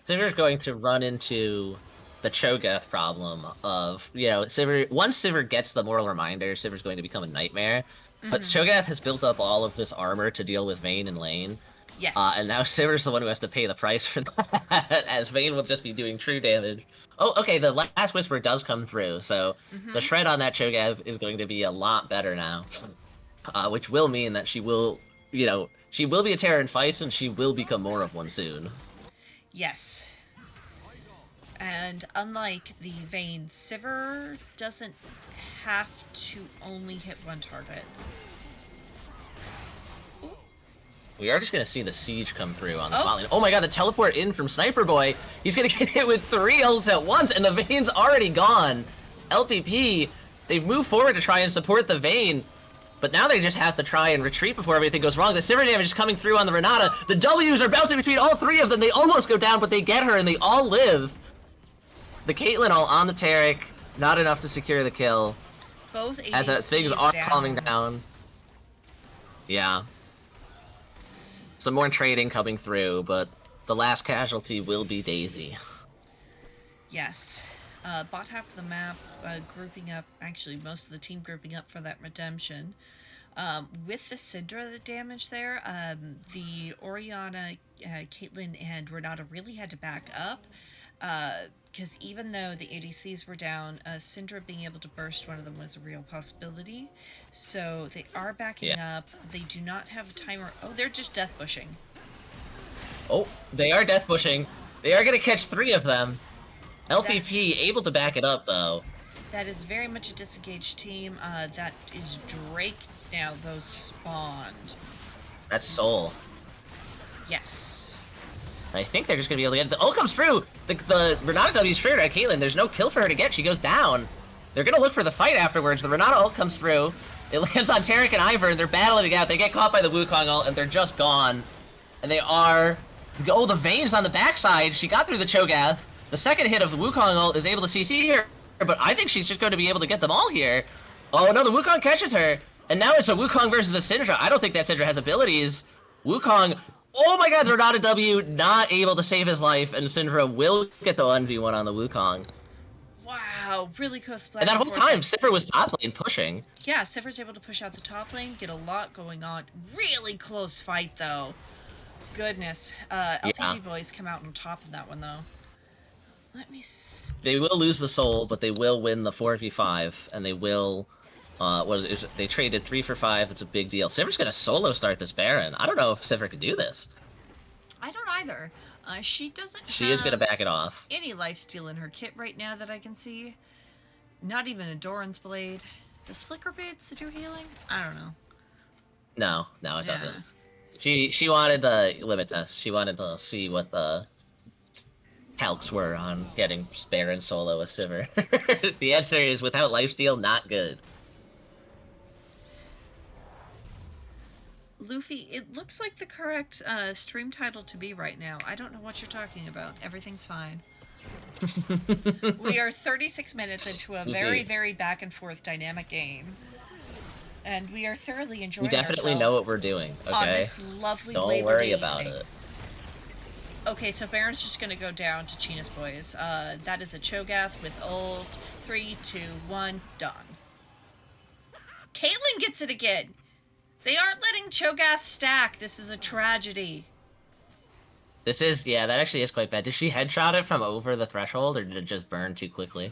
Sivir's going to run into the Cho'Gath problem of, you know, Sivir, once Sivir gets the Moral Reminder, Sivir's going to become a nightmare. But Cho'Gath has built up all of this armor to deal with Vayne and lane. Yes. And now Sivir's the one who has to pay the price for that, as Vayne will just be doing true damage. Oh, okay, the last Whisper does come through, so the shred on that Cho'Gath is going to be a lot better now. Which will mean that she will, you know, she will be a terror in fights, and she will become more of one soon. Yes. And unlike the Vayne, Sivir doesn't have to only hit one target. We are just going to see the siege come through on the Oh. spot lane. Oh my god, the teleport in from Sniper Boy. He's going to get hit with 3 ults at once, and the Vayne's already gone. LPP, they've moved forward to try and support the Vayne, but now they just have to try and retreat before everything goes wrong. The Sivir damage is coming through on the Renata. The W's are bouncing between all 3 of them. They almost go down, but they get her, and they all live. The Caitlyn all on the Tarek, not enough to secure the kill. Both As things ADCs are down. calming down. Yeah. Some more trading coming through, but the last casualty will be Daisy. Yes. Bot half of the map grouping up, actually most of the team grouping up for that redemption. With the Syndra, the damage there, the Orianna, Caitlyn, and Renata really had to back up. Because even though the ADCs were down, Syndra being able to burst one of them was a real possibility. So they are backing up. They do not have a timer. Oh, they're just death bushing. Oh, they are death pushing. They are going to catch 3 of them. LPP able to back it up, though. That is very much a disengaged team. That is Drake now, though, spawned. That's Soul. Yes. I think they're just going to be able to get it. The ult comes through! The Renata W's triggered at Caitlyn. There's no kill for her to get. She goes down. They're going to look for the fight afterwards. The Renata ult comes through. It lands on Tarek and Ivern. They're battling it out. They get caught by the Wukong ult, and they're just gone. And they are... Oh, the Vayne's on the backside. She got through the Cho'Gath. The second hit of the Wukong ult is able to CC here, but I think she's just going to be able to get them all here. Oh, no, the Wukong catches her. And now it's a Wukong versus a Syndra. I don't think that Syndra has abilities. Wukong... Oh my god, the Renata W not able to save his life, and Syndra will get the 1v1 on the Wukong. Wow, really close. And that whole time, Sifra was top lane pushing. Yeah, Sifra's able to push out the top lane, get a lot going on. Really close fight, though. Goodness. LPP Boiz come out on top of that one, though. Let me see. They will lose the soul, but they will win the 4v5, and they will... they traded 3 for 5. It's a big deal. Sivir's gonna solo start this Baron. I don't know if Sivir can do this. I don't either. She doesn't She is gonna back it off. Any lifesteal in her kit right now that I can see. Not even a Doran's Blade. Does Flicker Blades do healing? I don't know. No, it doesn't. She wanted a limit test. She wanted to see what the calcs were on getting Baron solo with Sivir. The answer is without lifesteal, not good. Luffy, it looks like the correct stream title to be right now. I don't know what you're talking about. Everything's fine. We are 36 minutes into a very, very back and forth dynamic game. And we are thoroughly enjoying ourselves. We definitely know what we're doing, okay? On this lovely Don't Labor worry Day about evening. it. Okay, so Baron's just gonna go down to Cheenis Boiz. That is a Cho'Gath with ult. 3, 2, 1, done. Caitlyn gets it again! They aren't letting Cho'Gath stack. This is a tragedy. This is, yeah, that actually is quite bad. Did she headshot it from over the threshold, or did it just burn too quickly?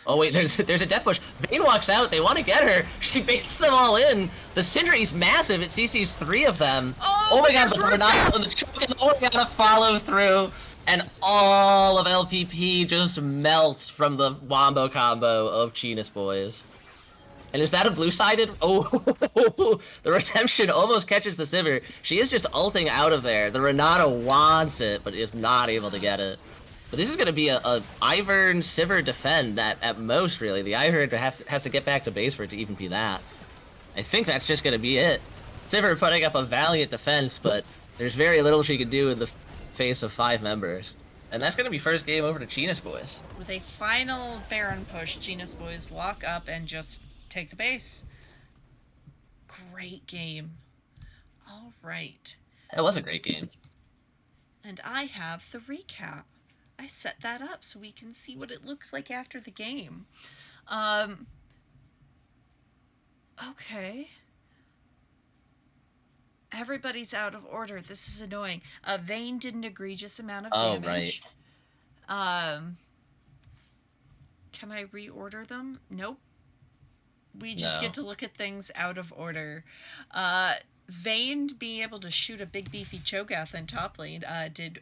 Oh wait, there's a death push. Vayne walks out, they want to get her. She baits them all in. The Syndra's massive, it CC's 3 of them. Oh my god, but we're not, the choke is gotta follow through. And all of LPP just melts from the wombo combo of Cheenis Boiz. And is that a blue-sided? Oh, the Redemption almost catches the Sivir. She is just ulting out of there. The Renata wants it, but is not able to get it. But this is going to be a Ivern Sivir defend at most, really. The Ivern has to get back to base for it to even be that. I think that's just going to be it. Sivir putting up a valiant defense, but there's very little she can do in the face of 5 members. And that's going to be first game over to Cheenis Boiz. With a final Baron push, Cheenis Boiz walk up and just take the base. Great game. All right. That was a great game. And I have the recap. I set that up so we can see what it looks like after the game. Okay. Everybody's out of order. This is annoying. Vayne did an egregious amount of damage. Right. Can I reorder them? Nope. We just get to look at things out of order. Vayne being able to shoot a big beefy Cho'Gath in top lane did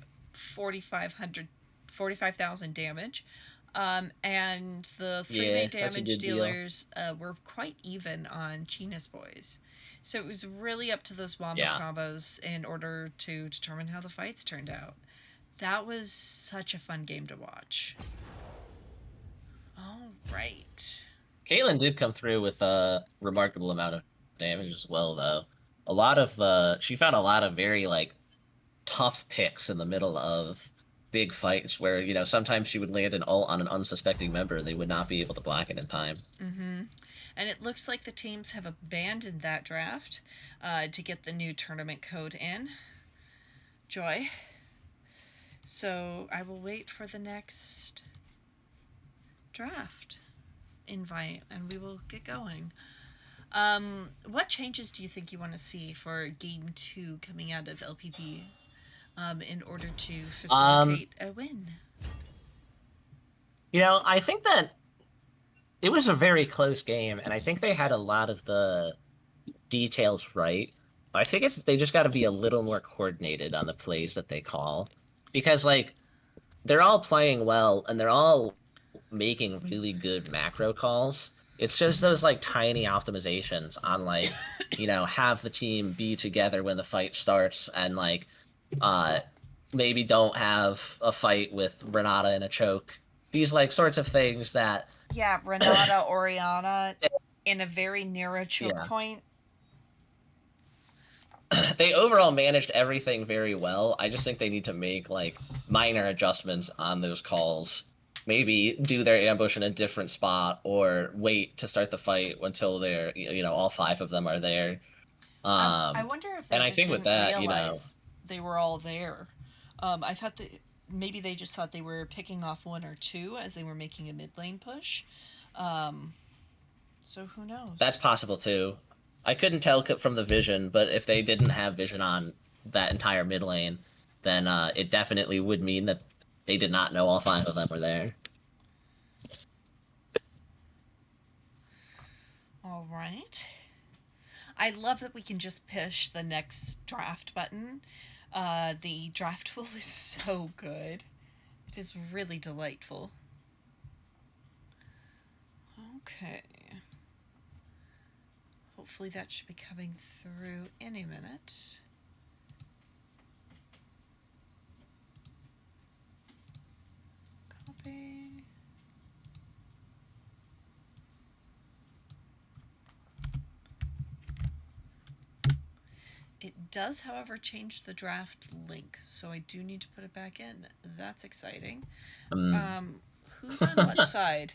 45,000 damage. And the 3-way damage dealers were quite even on Cheenis Boiz. So it was really up to those wombo combos in order to determine how the fights turned out. That was such a fun game to watch. All right. Caitlyn did come through with a remarkable amount of damage as well, though. She found a lot of very, tough picks in the middle of big fights where, sometimes she would land an ult on an unsuspecting member and they would not be able to block it in time. Mm-hmm. And it looks like the teams have abandoned that draft to get the new tournament code in. Joy. So I will wait for the next draft invite and we will get going. What changes do you think you want to see for Game 2 coming out of LPP in order to facilitate a win? I think that it was a very close game, and I think they had a lot of the details right. I think they just got to be a little more coordinated on the plays that they call, because like they're all playing well and they're all making really good macro calls. It's just those like tiny optimizations on like, have the team be together when the fight starts and like uh maybe don't have a fight with Renata in a choke. These like sorts of things that Yeah, Renata, Oriana, in a very narrow choke yeah, point. they overall managed everything very well. I just think they need to make like minor adjustments on those calls. Maybe do their ambush in a different spot or wait to start the fight until they're, all five of them are there. I wonder if they And I just think with didn't that, realize they were all there. I thought that maybe they just thought they were picking off one or two as they were making a mid lane push. Um, so who knows? that's possible too. I couldn't tell from the vision, but if they didn't have vision on that entire mid lane, then it definitely would mean that they did not know all five of them were there. All right. I love that we can just push the next draft button. The draft tool is so good. It is really delightful. Okay. Hopefully that should be coming through any minute. Copy. It does, however, change the draft link, so I do need to put it back in. That's exciting. Um, Um, who's on what side?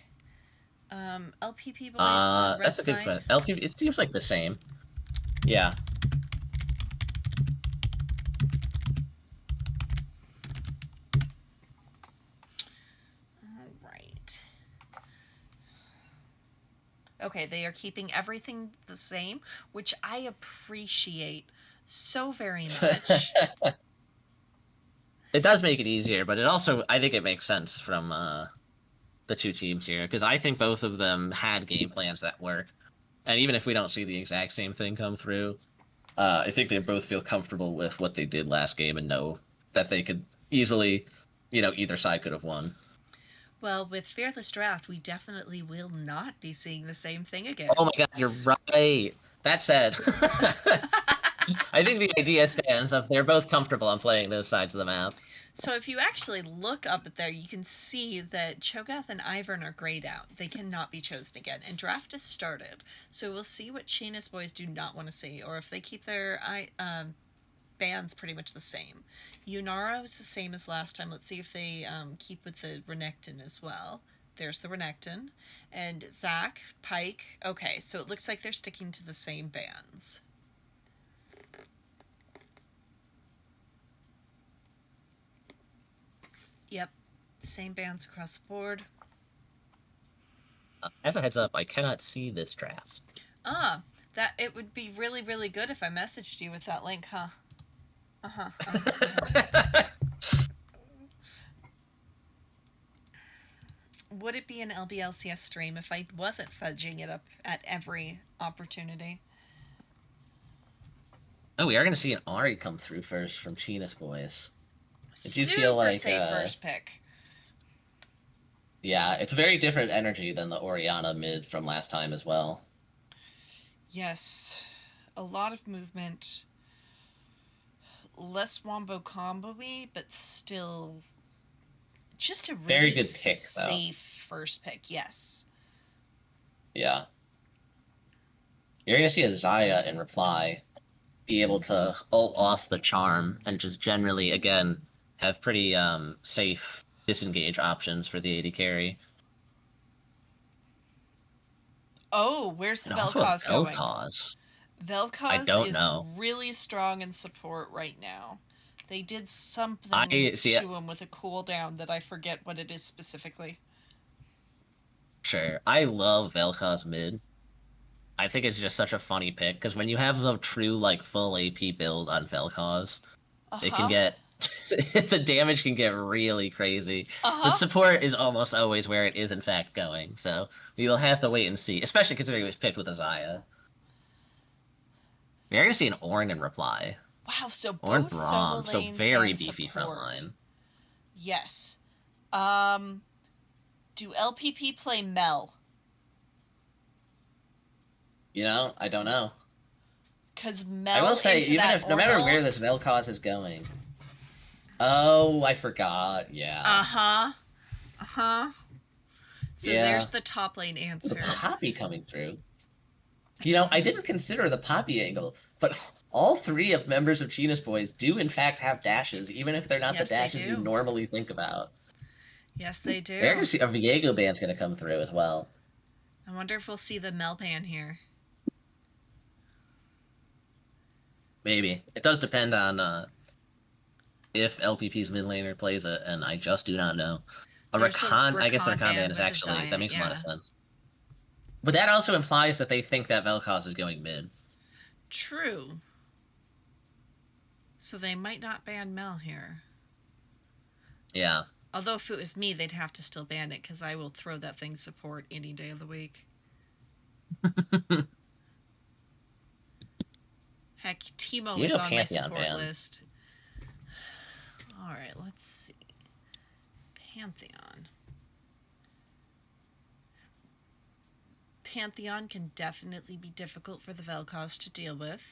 LPP Boiz on the red that's a good side. question. LP, it seems like the same. Yeah. All right. Okay, they are keeping everything the same, which I appreciate so very much. It does make it easier, but it also I think it makes sense from the two teams here because I think both of them had game plans that work, and even if we don't see the exact same thing come through, I think they both feel comfortable with what they did last game and know that they could easily, either side could have won. Well, with Fearless Draft, we definitely will not be seeing the same thing Oh again. my god, you're right. That said, I think the idea stands of they're both comfortable on playing those sides of the map. So if you actually look up at there, you can see that Cho'Gath and Ivern are grayed out. They cannot be chosen again. And draft has started. So we'll see what Cheenis boys do not want to see, or if they keep their bands pretty much the same. Yunara is the same as last time. Let's see if they keep with the Renekton as well. There's the Renekton. And Zac, Pike. Okay, so it looks like they're sticking to the same bands. Yep, same bands across the board. As a heads up, I cannot see this draft. Ah, that it would be really, really good if I messaged you with that link, huh? Uh-huh. Would it be an LBLCS stream if I wasn't fudging it up at every opportunity? Oh, we are going to see an Ari come through first from Cheenis boys. If you feel Super like, safe first pick. yeah, it's very different energy than the Oriana mid from last time as well. Yes, a lot of movement, less wombo combo-y, but still just a Very really good pick, though. safe first pick. Yes. Yeah. You're going to see a Zaya in reply be able to ult off the charm and just generally, again, have pretty safe disengage options for the AD carry. Oh, where's the And also a Vel'Koz going? Vel'Koz. I Vel'Koz don't is know. really strong in support right now. They did something I see it. to him with a cooldown that I forget what it is specifically. Sure. I love Vel'Koz mid. I think it's just such a funny pick because when you have the true like full AP build on Vel'Koz, Uh it can huh. get the damage can get really crazy. Uh The huh. support is almost always where it is in fact going, so we will have to wait and see. Especially considering it was picked with Azaya. We're gonna see an Ornn in reply. Wow, so Ornn both solo Braum, so lanes very and beefy front support. line. Yes. Do LPP play Mel? You know, I don't know. Because I will Mel say, into even that if no matter where Ornal. this Vel'Koz is going. Oh, I forgot. Yeah. Uh-huh. Uh-huh. So there's Yeah. the top lane The answer. Poppy coming through. You know, I didn't consider the Poppy angle, but all three of members of Cheenis Boys do in fact have dashes, even if they're not the Yes, they dashes you do. normally think about. Yes, they They're do. gonna see a Viego band's gonna come through as well. I wonder if we'll see the Melpan here. Maybe. It does depend on if LPP's mid laner plays it, and I just do not know. A There's a Rakan, I guess the Rakan Rakan ban band is with a actually, that Xayah, makes a lot of yeah. sense. But that also implies that they think that Vel'Koz is going mid. True. So they might not ban Mel here. Yeah. Although if it was me, they'd have to still ban it because I will throw that thing support any day of the week. Heck, Teemo is Diego on my Pantheon support bans. list. Alright, let's see. Pantheon. Pantheon can definitely be difficult for the Vel'Koz to deal with.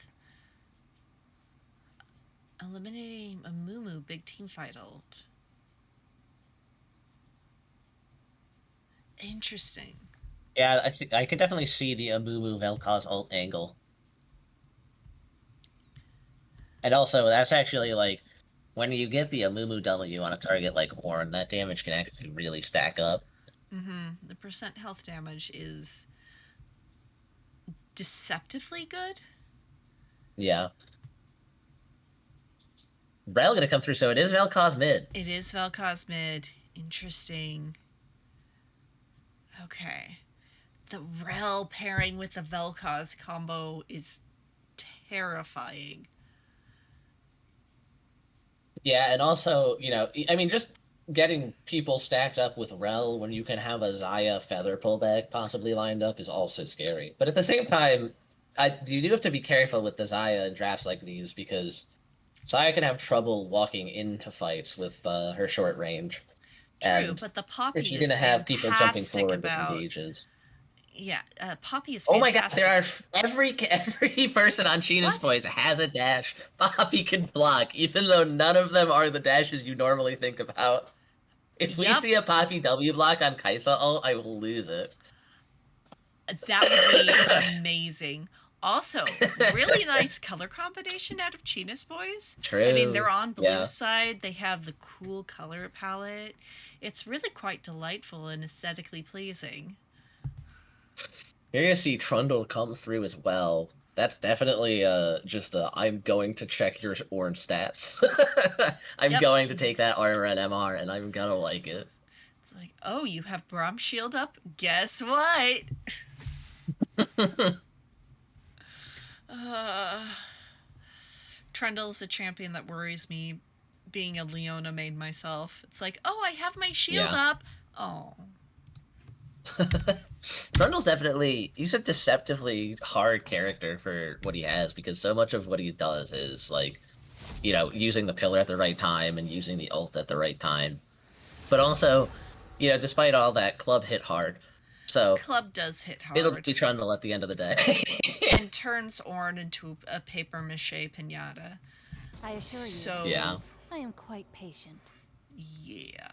Eliminating a Mumu big team fight ult. Interesting. Yeah, I think I could definitely see the Amumu Vel'Koz ult angle. And also, that's actually like when you get the Amumu W on a target like Ornn, that damage can actually really stack up. Mm-hmm. The percent health damage is deceptively good. Yeah. Rel gonna come through, so it is Vel'Koz mid. It is Vel'Koz mid. Interesting. Okay. The Rel pairing with the Vel'Koz combo is terrifying. Yeah, and also, you know, I mean, just getting people stacked up with Rel when you can have a Xayah feather pullback possibly lined up is also scary. But at the same time, you do have to be careful with the Xayah in drafts like these because Xayah can have trouble walking into fights with her short range. True, And but the if Poppy you're is gonna have people jumping fantastic forward with about. engages. Yeah, Poppy is Oh my god, fantastic. there are every person on Cheenis What? Boys has a dash. Poppy can block, even though none of them are the dashes you normally think about. If we Yep, see a Poppy W block on Kaisa ult, I will lose it. that would be amazing. Also, really nice color combination out of Cheenis Boys. I mean, they're True. on blue Yeah. side. They have the cool color palette. It's really quite delightful and aesthetically pleasing. You're gonna see Trundle come through as well. That's definitely just I'm going to check your orange stats. I'm Yep. going to take that armor and MR and I'm gonna like it. It's like, oh, you have Braum Shield up? Guess what? Uh, Trundle's a champion that worries me, being a Leona main myself. It's like, oh, I have my shield Yeah. up. Oh. Trundle's definitely he's a deceptively hard character for what he has because so much of what he does is like, you know, using the pillar at the right time and using the ult at the right time. But also, you know, despite all that, Club hit hard. So Club does hit it'll hard. be Trundle at the end of the day. And turns Ornn into a paper mache pinata. I assure you, So, Yeah. I am quite patient. yeah.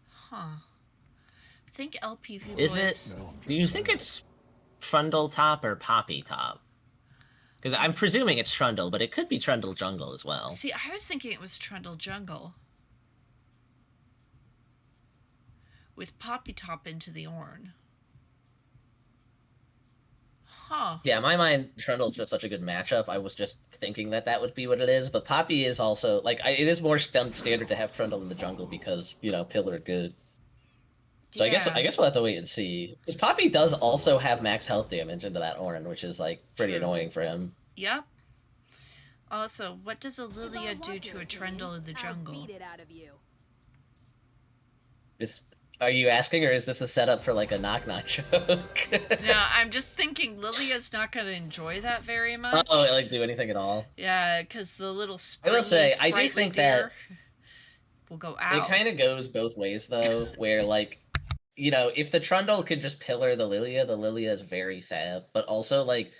Huh. I think LPP Is Boys. it? Do you think it's Trundle top or Poppy top? Because I'm presuming it's Trundle, but it could be Trundle jungle as well. See, I was thinking it was Trundle Jungle. With Poppy Top into the Ornn. Huh. Yeah, in my mind, Trundle's just such a good matchup. I was just thinking that that would be what it is, but Poppy is also like it is more standard to have Trundle in the jungle because you know Pillar good. So Yeah. I guess we'll have to wait and see. Because Poppy does also have max health damage into that Ornn, which is like pretty True. annoying for him. Yep. Also, what does a Lilia do to a Trundle in the jungle? Beat it out of you. Are you asking, or is this a setup for like a knock knock joke? No, I'm just thinking Lilia's not going to enjoy that very much. Oh, like do anything at all? Yeah, because the little I springy, will say, I do sprightly think deer that will go it out. kind of goes both ways, though, where like, if the Trundle could just pillar the Lilia is very sad. But also, like,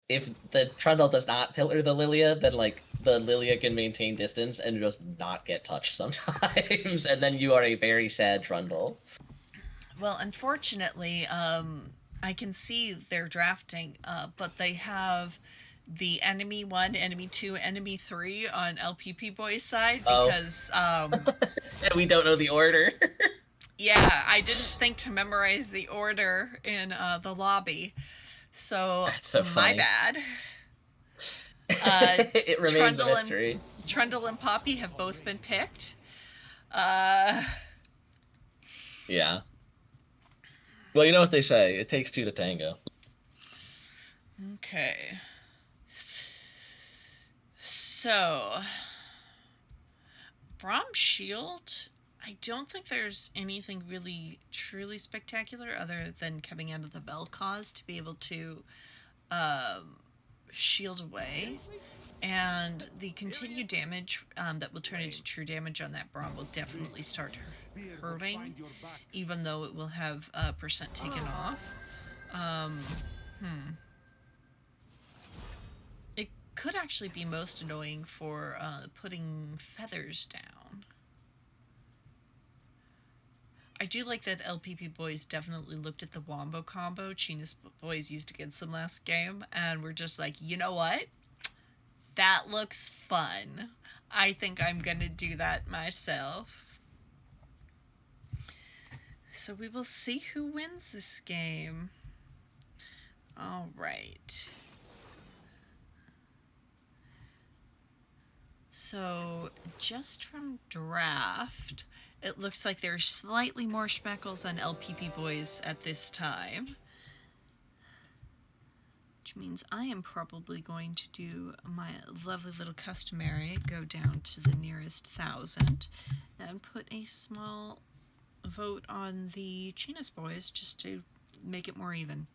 if the Trundle does not pillar the Lilia, then like the Lilia can maintain distance and just not get touched sometimes, and then you are a very sad Trundle. Well, unfortunately, I can see they're drafting, but they have the enemy 1, enemy 2, enemy 3 on LPP Boi's side Oh, because, we don't know the order. yeah, I didn't think to memorize the order in the lobby. So, That's so my funny. bad. It remains a Trundle and mystery. Trundle and Poppy have both been picked. Yeah. Well, you know what they say. It takes two to tango. Okay. So, Braum Shield, I don't think there's anything really truly spectacular other than coming out of the Vel'Koz to be able to shield away. And the continued damage that will turn into true damage on that Braum will definitely start hurting, even though it will have percent taken off. It could actually be most annoying for putting feathers down. I do like that LPP Boiz definitely looked at the Wombo combo Cheenis Boiz used against them last game, and we're just like, you know what? That looks fun. I think I'm gonna do that myself. So we will see who wins this game. All right. So just from draft, it looks like there's slightly more speckles on LPP Boiz at this time. Which means I am probably going to do my lovely little customary, go down to the nearest 1,000, and put a small vote on the Cheenis Boiz just to make it more even.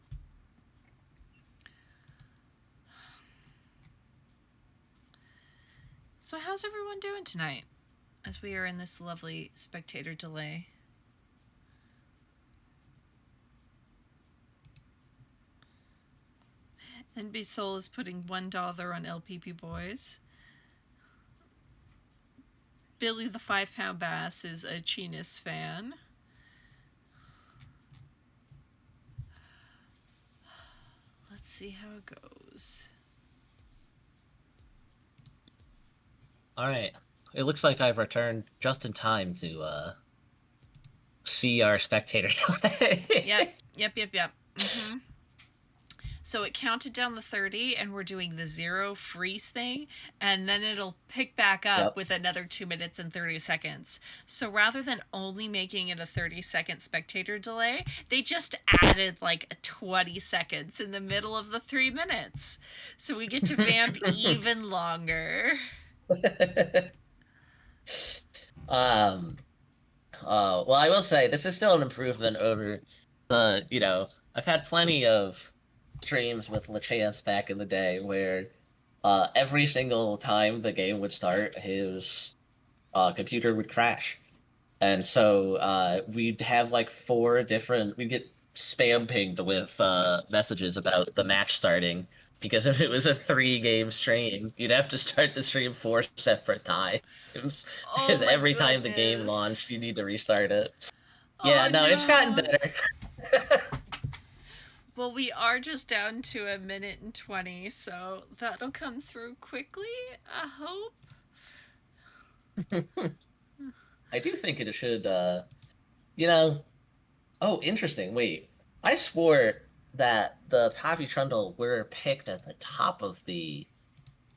So how's everyone doing tonight, as we are in this lovely spectator delay? NB Soul is putting $1 on LPP Boiz. Billy the 5-pound bass is a Cheenis fan. Let's see how it goes. All right. It looks like I've returned just in time to see our spectator. Yep. Mm-hmm. So it counted down the 30, and we're doing the 0 freeze thing, and then it'll pick back up with another 2 minutes and 30 seconds. So rather than only making it a 30-second spectator delay, they just added like 20 seconds in the middle of the 3 minutes. So we get to vamp even longer. Well, I will say this is still an improvement over the, I've had plenty of streams with LeChance back in the day where every single time the game would start, his computer would crash. And so we'd have like we'd get spam pinged with messages about the match starting, because if it was a 3-game stream, you'd have to start the stream 4 separate times. Because every time the game launched, you need to restart it. Yeah, no, it's gotten better. Well, we are just down to 1 minute and 20, so that'll come through quickly, I hope. I do think it should, oh, interesting. Wait, I swore that the Poppy Trundle were picked at the top of the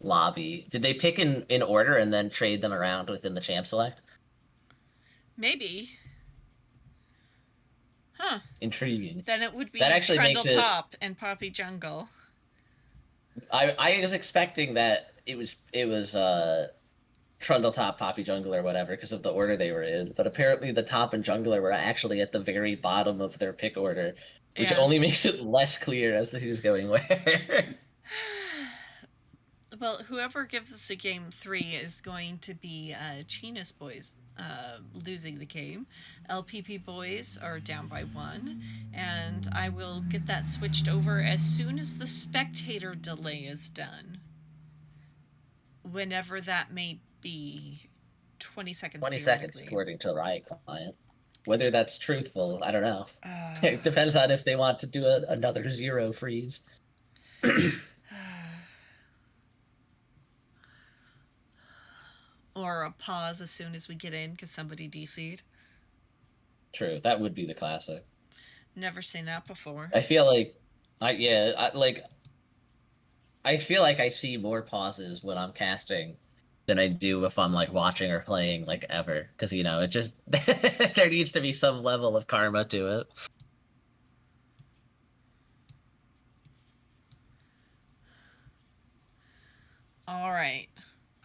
lobby. Did they pick in order and then trade them around within the champ select? Maybe. Huh. Intriguing. Then it would be That actually Trundle makes it... top and Poppy jungle. I was expecting that it was Trundle top, Poppy jungle, or whatever because of the order they were in. But apparently the top and jungler were actually at the very bottom of their pick order, which Yeah. only makes it less clear as to who's going where. Well, whoever gives us a game 3 is going to be Cheenis Boiz losing the game. LPP Boiz are down by 1, and I will get that switched over as soon as the spectator delay is done. Whenever that may be. 20 seconds 20 seconds, according to Riot Client. Whether that's truthful, I don't know. It depends on if they want to do another 0 freeze. Or a pause as soon as we get in because somebody DC'd. True, that would be the classic. Never seen that before. I feel like, I feel like I see more pauses when I'm casting than I do if I'm like watching or playing like ever, because it just there needs to be some level of karma to it. All right,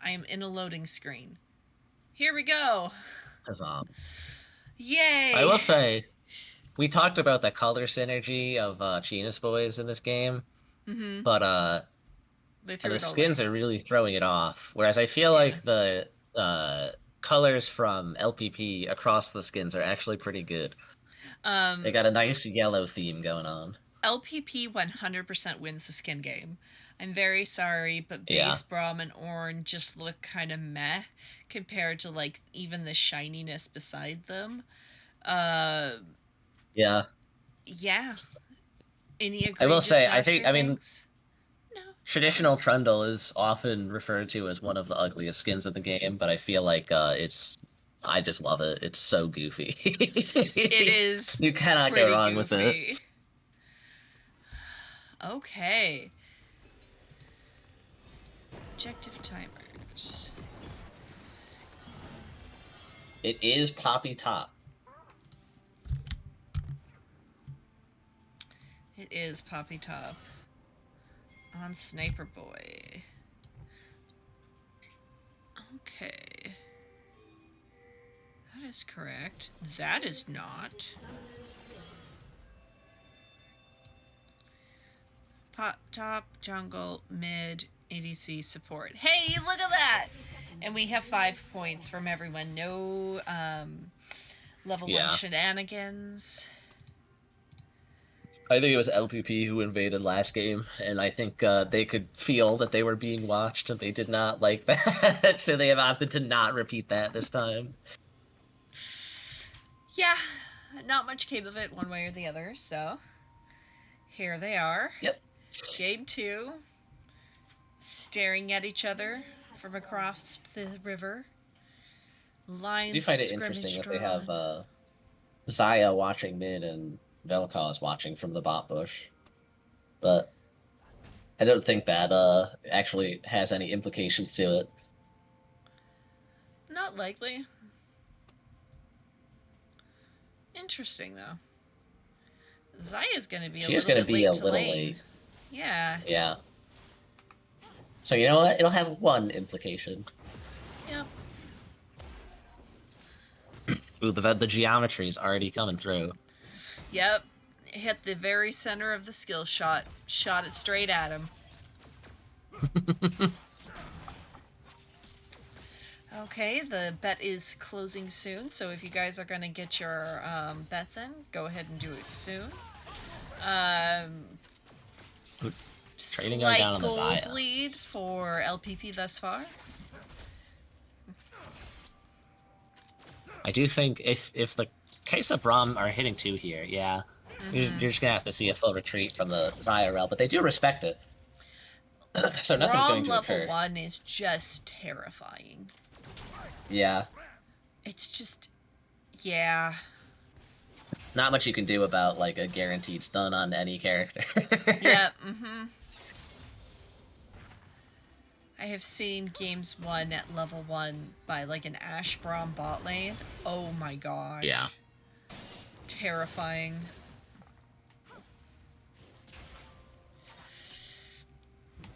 I am in a loading screen. Here we go. Yay! I will say, we talked about the color synergy of Cheenis Boiz in this game, but the skins are really throwing it off. Whereas I feel like the colors from LPP across the skins are actually pretty good. They got a nice yellow theme going on. LPP 100% wins the skin game. I'm very sorry, but base Braum and Ornn just look kind of meh compared to like even the shininess beside them. Yeah. Yeah. Any egregious I will say, master things? No. Traditional Trundle is often referred to as one of the ugliest skins in the game, but I feel like I just love it. It's so goofy. It is. You cannot go wrong with it. Okay. Objective timers. It is Poppy top. It is Poppy top. On Sniper Boy. Okay. That is correct. That is not. Top, jungle, mid, ADC, support. Hey, look at that! And we have 5 points from everyone. No level 1 shenanigans. I think it was LPP who invaded last game, and I think they could feel that they were being watched, and they did not like that, so they have opted to not repeat that this time. Yeah, not much came of it one way or the other, so here they are. Yep. Game 2. Staring at each other from across the river. Lines. I do find it interesting that they have Xayah watching mid and Vel'Koz is watching from the bot bush, but I don't think that actually has any implications to it. Not likely. Interesting though. Xayah's gonna be She's gonna be a little late. Yeah. Yeah. So you know what? It'll have one implication. Yep. Ooh, the geometry is already coming through. Yep. Hit the very center of the skill shot. Shot it straight at him. Okay, the bet is closing soon, so if you guys are going to get your bets in, go ahead and do it soon. Trading going down on the Xayah. Xayah. Lead for LPP thus far. I do think if the case of Braum are hitting 2 here, yeah, you're just gonna have to see a full retreat from the Xayah rel, but they do respect it. So nothing's going to occur. Level 1 is just terrifying. Yeah. It's just, yeah. Not much you can do about like a guaranteed stun on any character. Yeah. I have seen games won at level 1 by like an Ashe Braum bot lane. Oh my gosh. Yeah. Terrifying.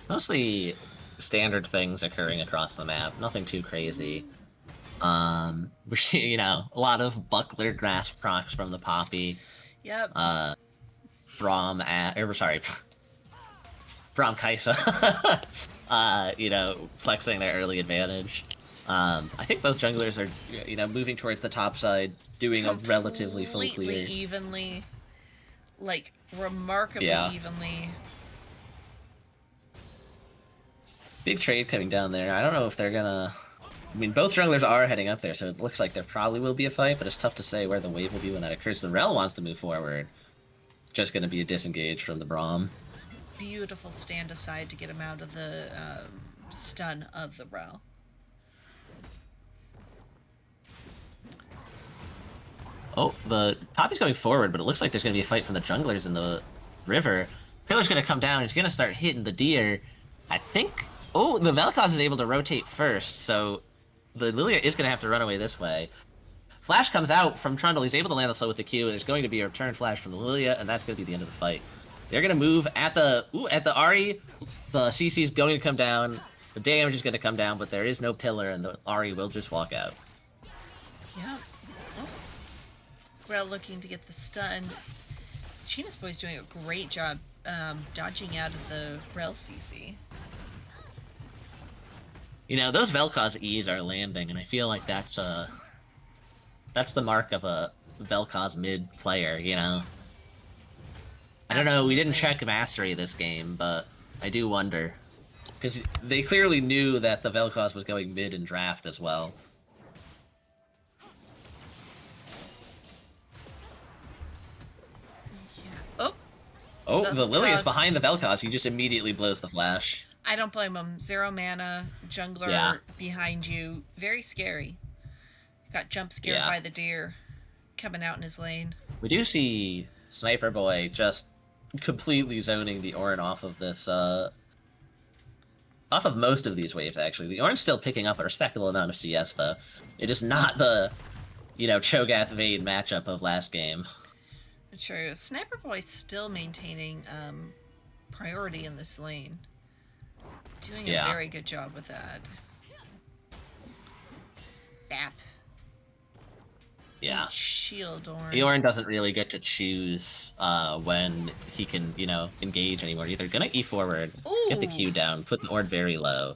Mostly, standard things occurring across the map. Nothing too crazy. We see, you know, a lot of buckler grass procs from the Poppy. Yep. Braum Kaisa, you know, flexing their early advantage. I think both junglers are, you know, moving towards the top side, doing a relatively full clear. Completely evenly. Like, remarkably Yeah. evenly. Big trade coming down there. I don't know if they're gonna... I mean, both junglers are heading up there, so it looks like there probably will be a fight, but it's tough to say where the wave will be when that occurs. The Rel wants to move forward. Just gonna be a disengage from the Braum. Beautiful stand aside to get him out of the stun of the Rel. Oh, the Poppy's going forward, but it looks like there's going to be a fight from the junglers in the river. Pillar's going to come down. He's going to start hitting the deer. I think... Oh, the Vel'Koz is able to rotate first, so the Lilia is going to have to run away this way. Flash comes out from Trundle. He's able to land the slow with the Q, and there's going to be a return flash from the Lilia, and that's going to be the end of the fight. They're going to move at the... Ooh, at the Ahri. The CC's going to come down. The damage is going to come down, but there is no pillar, and the Ahri will just walk out. Yeah. Oh. Rel looking to get the stun. Cheenis Boiz doing a great job dodging out of the Rel CC. You know, those Vel'Koz E's are landing, and I feel like that's the mark of a Vel'Koz mid player, you know? I don't know, we didn't check mastery this game, but I do wonder. Because they clearly knew that the Vel'Koz was going mid in draft as well. Yeah. Oh! Oh, the Lily is Vel'Koz. behind the Vel'Koz, he just immediately blows the flash. I don't blame him. 0 mana, jungler Yeah. behind you. Very scary. Got jump scared Yeah. by the deer coming out in his lane. We do see Sniper Boy just completely zoning the Ornn off of this, off of most of these waves, actually. The Ornn's still picking up a respectable amount of CS, though. It is not the, you know, Cho'Gath Vayne matchup of last game. True. Sniper Boy's still maintaining priority in this lane. Doing a Yeah. very good job with that. Bap. Yeah. Shield Ornn. The Ornn doesn't really get to choose when he can, you know, engage anymore. Either gonna E forward, get the Ooh. Q down, put the Ornn very low,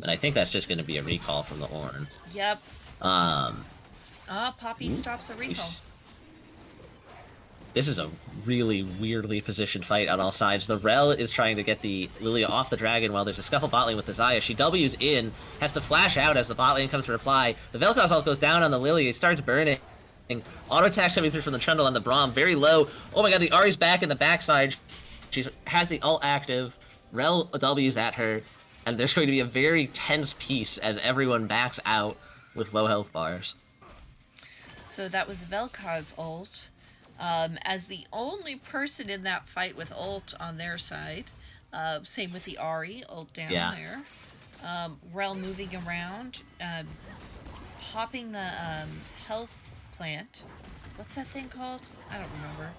and I think that's just gonna be a recall from the Ornn. Yep. Um, Poppy stops a recall. This is a really weirdly positioned fight on all sides. The Rel is trying to get the Lilia off the dragon while there's a scuffle bot lane with the Xayah. She W's in, has to flash out as the bot lane comes to reply. The Vel'Koz ult goes down on the Lilia, he starts burning. Auto attack coming through from the Trundle on the Braum, very low. Oh my god, the Ahri's back in the backside. She has the ult active. Rel W's at her, and there's going to be a very tense piece as everyone backs out with low health bars. So that was Vel'Koz ult. As the only person in that fight with ult on their side. Same with the Ahri, ult down there. Rel moving around, popping the health plant. What's that thing called? I don't remember.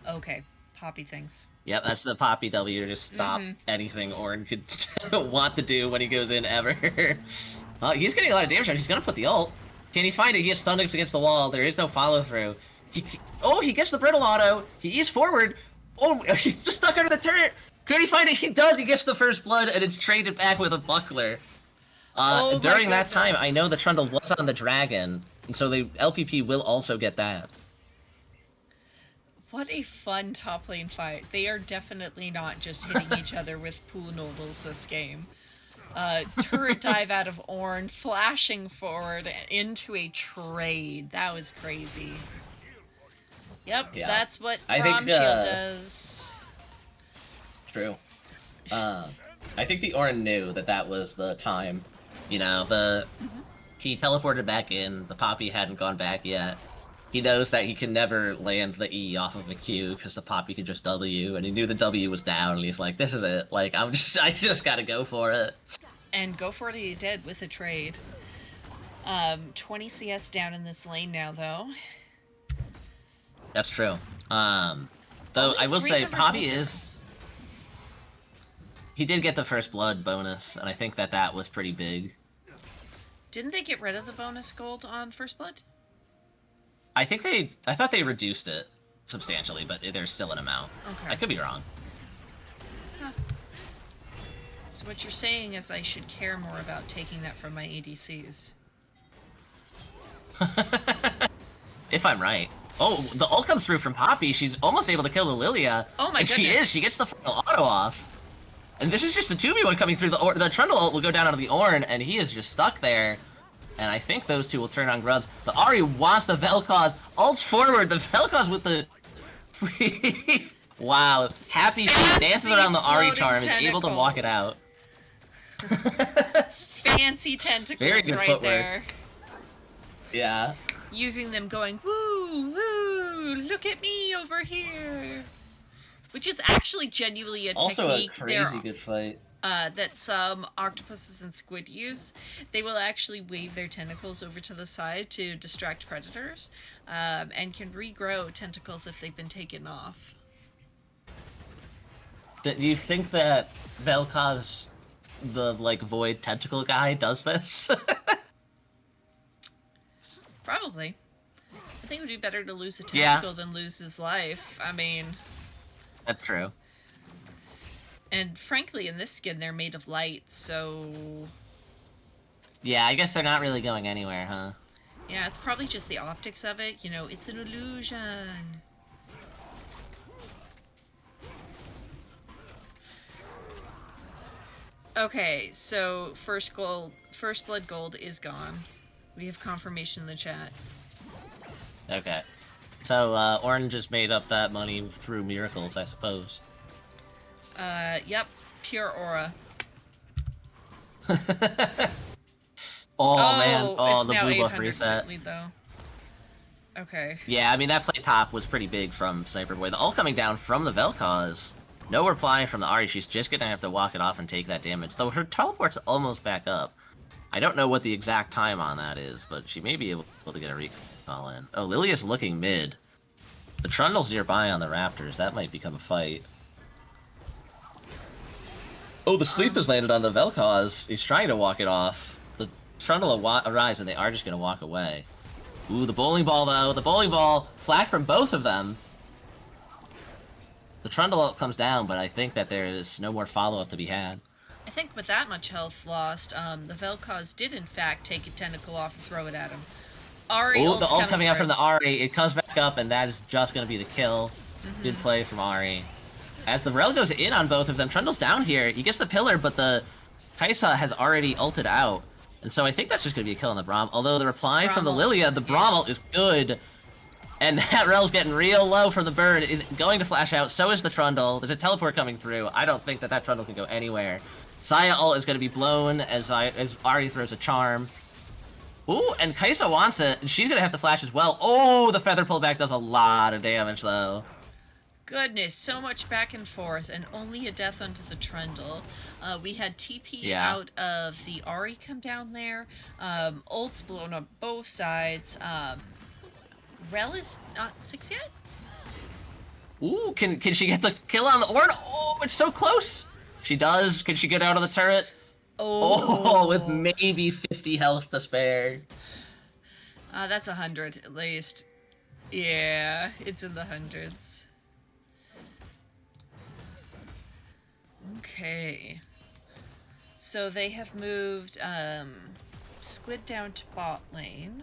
Okay, poppy things. Yep, that's the Poppy W to just stop anything Ornn could want to do when he goes in ever. He's getting a lot of damage. He's gonna put the ult. Can he find it? He gets stunned against the wall. There is no follow through. He gets the brittle auto. He is forward. Oh, he's just stuck under the turret. Can he find it? He does. He gets the first blood, and it's traded back with a buckler. During that time, I know the Trundle was on the dragon, and so the LPP will also get that. What a fun top lane fight. They are definitely not just hitting each other with pool noodles this game. Turret dive out of Ornn, flashing forward into a trade. That was crazy. Yep, Yeah. that's what I think, Braum Shield does. True. I think the Ornn knew that that was the time. You know, he teleported back in, the Poppy hadn't gone back yet. He knows that he can never land the E off of the Q because the Poppy can just W, and he knew the W was down, and he's like, this is it. Like, I just gotta go for it. And go for it he did with a trade. 20 CS down in this lane now, though. That's true. Though I will say, Poppy is... He did get the first blood bonus, and I think that was pretty big. Didn't they get rid of the bonus gold on First Blood? I thought they reduced it substantially, but there's still an amount. Okay. I could be wrong. Huh. So what you're saying is I should care more about taking that from my ADCs. If I'm right. Oh, the ult comes through from Poppy. She's almost able to kill the Lilia. Oh my and goodness. she is. She gets the final auto off. And this is just a 2v1 coming through. The Trundle ult will go down onto the Ornn, and he is just stuck there. And I think those two will turn on Grubs. The Ahri wants the Vel'Koz. Ults forward. The Vel'Koz with the... Wow. Happy feet. Dances around the Ahri charm. Is able to walk it out. Fancy tentacles. Very good right footwork. there. Yeah. Using them going, woo, woo, look at me over here. Which is actually genuinely a Also technique a crazy good fight. that some octopuses and squid use. They will actually wave their tentacles over to the side to distract predators, and can regrow tentacles if they've been taken off. Do you think that Vel'Koz, the, like, void tentacle guy, does this? Probably. I think it would be better to lose a tentacle than lose his life. I mean... That's true. And frankly, in this skin, they're made of light, so... Yeah, I guess they're not really going anywhere, huh? Yeah, it's probably just the optics of it. You know, it's an illusion. Okay, so first blood gold is gone. We have confirmation in the chat. Okay. So, Ornn just made up that money through miracles, I suppose. Yep. Pure aura. Oh, man. Oh, it's the now blue buff 800 reset. lead, though. Okay. Yeah, I mean, that play top was pretty big from Sniper Boy. The ult coming down from the Vel'Koz. No reply from the Ahri. She's just gonna have to walk it off and take that damage. Though her teleport's almost back up. I don't know what the exact time on that is, but she may be able to get a recall in. Oh, Lilia's looking mid. The Trundle's nearby on the Raptors. That might become a fight. Oh, the sleep has landed on the Vel'Koz. He's trying to walk it off. The Trundle arrives, and they are just going to walk away. Ooh, the bowling ball, though. The bowling ball, flack from both of them. The Trundle comes down, but I think that there is no more follow-up to be had. I think with that much health lost, the Vel'Koz did in fact take a tentacle off and throw it at him. Ahri Oh, the ult coming out through. from the Ahri. It comes back up, and that is just going to be the kill. Good play from Ahri. As the Rel goes in on both of them, Trundle's down here. He gets the pillar, but the Kai'Sa has already ulted out. And so I think that's just going to be a kill on the Braum. Although the reply from the Lilia, the Braum ult is good. And that Rel's getting real low from the bird. Is going to flash out. So is the Trundle. There's a teleport coming through. I don't think that Trundle can go anywhere. Saya ult is going to be blown as Ahri throws a charm. Ooh, and Kai'Sa wants it. And she's going to have to flash as well. Oh, the feather pullback does a lot of damage, though. Goodness, so much back and forth, and only a death onto the Trundle. We had TP Yeah. out of the Ahri come down there. Ult's blown up both sides. Rel is not 6 yet? Ooh, can she get the kill on the Ornn? Oh, it's so close. She does. Can she get out of the turret? Oh, with maybe 50 health to spare. That's 100 at least. Yeah, it's in the hundreds. Okay. So they have moved Squid down to bot lane.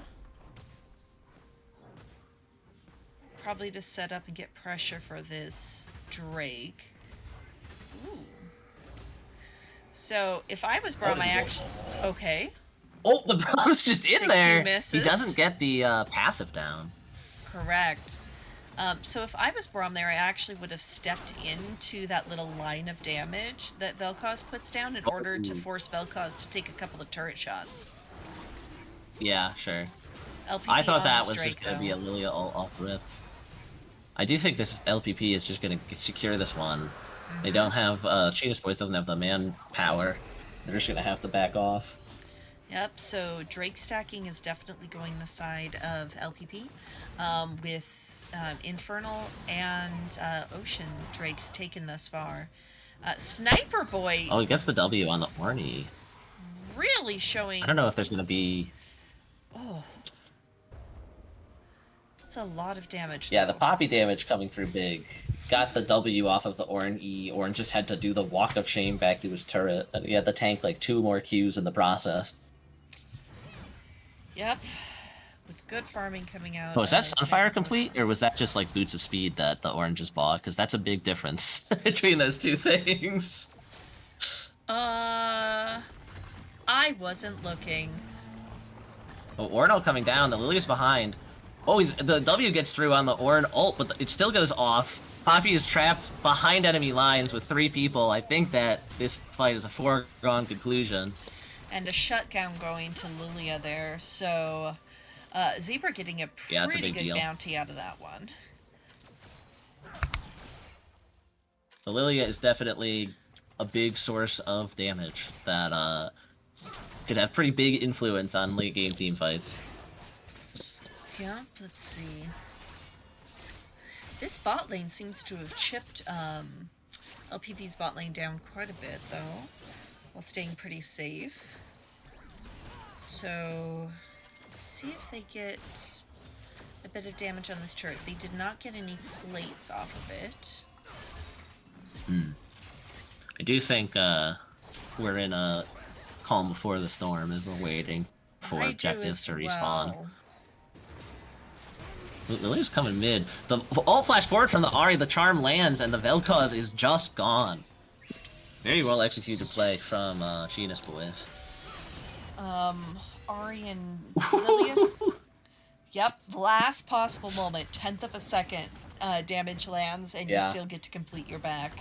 Probably to set up and get pressure for this Drake. Ooh. So if I was Braum, I actually... Okay. Oh, the Braum's just in The there. Q misses. He doesn't get the passive down. Correct. So if I was Braum there, I actually would have stepped into that little line of damage that Vel'Koz puts down in order to force Vel'Koz to take a couple of turret shots. Yeah, sure. LPP I thought that on was Drake, just going to though. be a Lilia ult off rip. I do think this LPP is just going to secure this one. They don't have, Cheenis Boiz doesn't have the manpower. They're just going to have to back off. Yep, so Drake stacking is definitely going the side of LPP, with Infernal and Ocean Drakes taken thus far. Sniper Boy Oh, he gets the W on the Orny. really showing... I don't know if there's gonna be... Oh. That's a lot of damage, Yeah, though. the Poppy damage coming through big. Got the W off of the Orn E. Orn just had to do the walk of shame back to his turret, and he had to tank like 2 more Qs in the process. Yep. With good farming coming out. Oh, was that Sniper Sunfire Boy. complete, or was that just like Boots of Speed that the Orange just bought? Because that's a big difference between those two things. I wasn't looking. Oh, Ornal coming down, the Lily's behind. Oh, the W gets through on the Orn ult, but it still goes off. Poppy is trapped behind enemy lines with 3 people. I think that this fight is a foregone conclusion. And a shutdown going to Lilia there, so Zebra getting a pretty good bounty out of that one. So Lilia is definitely a big source of damage that could have pretty big influence on late game team fights. Yeah, let's see. This bot lane seems to have chipped LPP's bot lane down quite a bit, though, while staying pretty safe. So, see if they get a bit of damage on this turret. They did not get any plates off of it. I do think we're in a calm before the storm as we're waiting for objectives to respawn. Lilia's coming mid. The ult flash forward from the Ahri, the charm lands, and the Vel'Koz is just gone. Very well executed play from Cheenis Boiz. Ahri and Lilia. Yep, last possible moment, 10th of a second, damage lands, and you still get to complete your back.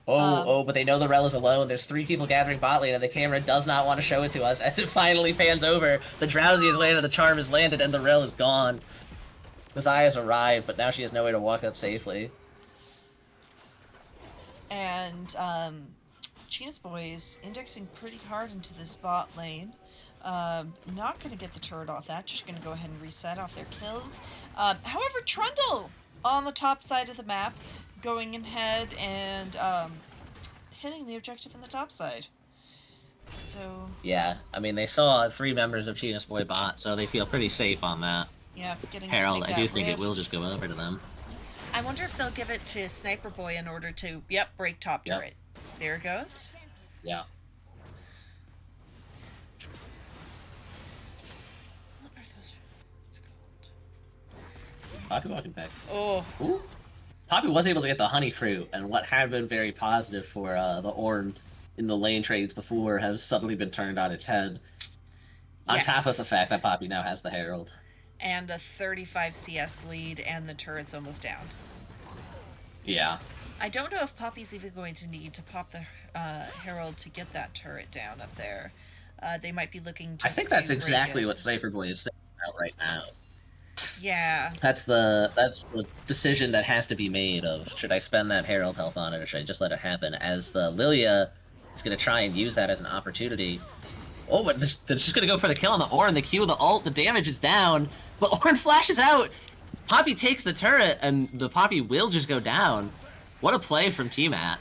But they know the Rel is alone. There's 3 people gathering bot lane, and the camera does not want to show it to us. As it finally pans over, the Drowsy is landed, the Charm is landed, and the Rel is gone. Messiah has arrived, but now she has no way to walk up safely. And, Cheenis Boiz indexing pretty hard into this bot lane. Not gonna get the turret off that, just gonna go ahead and reset off their kills. However, Trundle on the top side of the map, going ahead and hitting the objective on the top side. So yeah, I mean they saw 3 members of Cheenis Boy bot, so they feel pretty safe on that. Yeah, getting Herald, to I do think it will just go over to them. I wonder if they'll give it to Sniper Boy in order to break top turret. There it goes. Yeah. What are those called? Poppy walking back. Oh. Ooh. Poppy was able to get the honey fruit, and what had been very positive for the Orn in the lane trades before has suddenly been turned on its head. On top of the fact that Poppy now has the Herald. And a 35 CS lead, and the turret's almost down. Yeah. I don't know if Poppy's even going to need to pop the Herald to get that turret down up there. They might be looking just I think that's exactly what Sniper Boy is saying about right now. Yeah. That's the decision that has to be made of, should I spend that Herald health on it, or should I just let it happen? As the Lilia is going to try and use that as an opportunity. Oh, but they're just going to go for the kill on the Orn, the Q, the ult, the damage is down, but Orn flashes out! Poppy takes the turret, and the Poppy will just go down. What a play from T-Mat.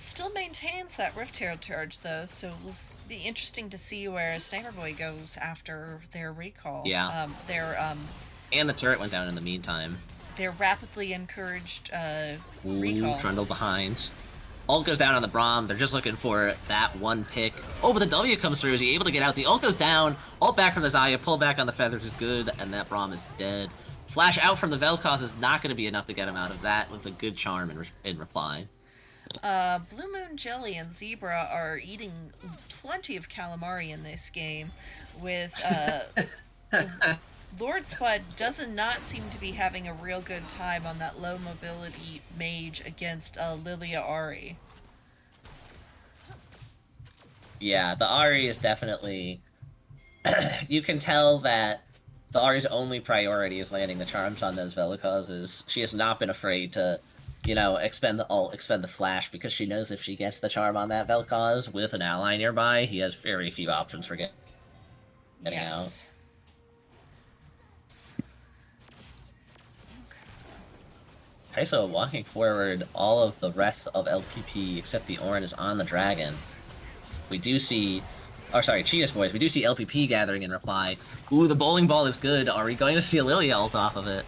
Still maintains that Rift Herald charge, though, so we'll be interesting to see where Sniper Boy goes after their recall. Yeah. And the turret went down in the meantime. Their rapidly encouraged recall. Trundle behind. Ult goes down on the Braum. They're just looking for that one pick. Oh, but the W comes through. Is he able to get out? The ult goes down. Ult back from the Xayah. Pull back on the Feathers is good, and that Braum is dead. Flash out from the Vel'Koz is not going to be enough to get him out of that with a good charm in reply. Blue Moon Jelly and Zebra are eating plenty of calamari in this game, with Lord Spud does not seem to be having a real good time on that low mobility mage against Lilia Ahri. Yeah, the Ahri is definitely... you can tell that the Ahri's only priority is landing the charms on those Vel'Kozes. She has not been afraid to, you know, expend the ult, expend the flash, because she knows if she gets the charm on that Vel'Koz with an ally nearby, he has very few options for getting out. Kai'Sa walking forward, all of the rest of LPP except the Ornn is on the dragon. We do see, oh sorry, Cheenis boys. We do see LPP gathering in reply. Ooh, the bowling ball is good. Are we going to see a Lilia ult off of it?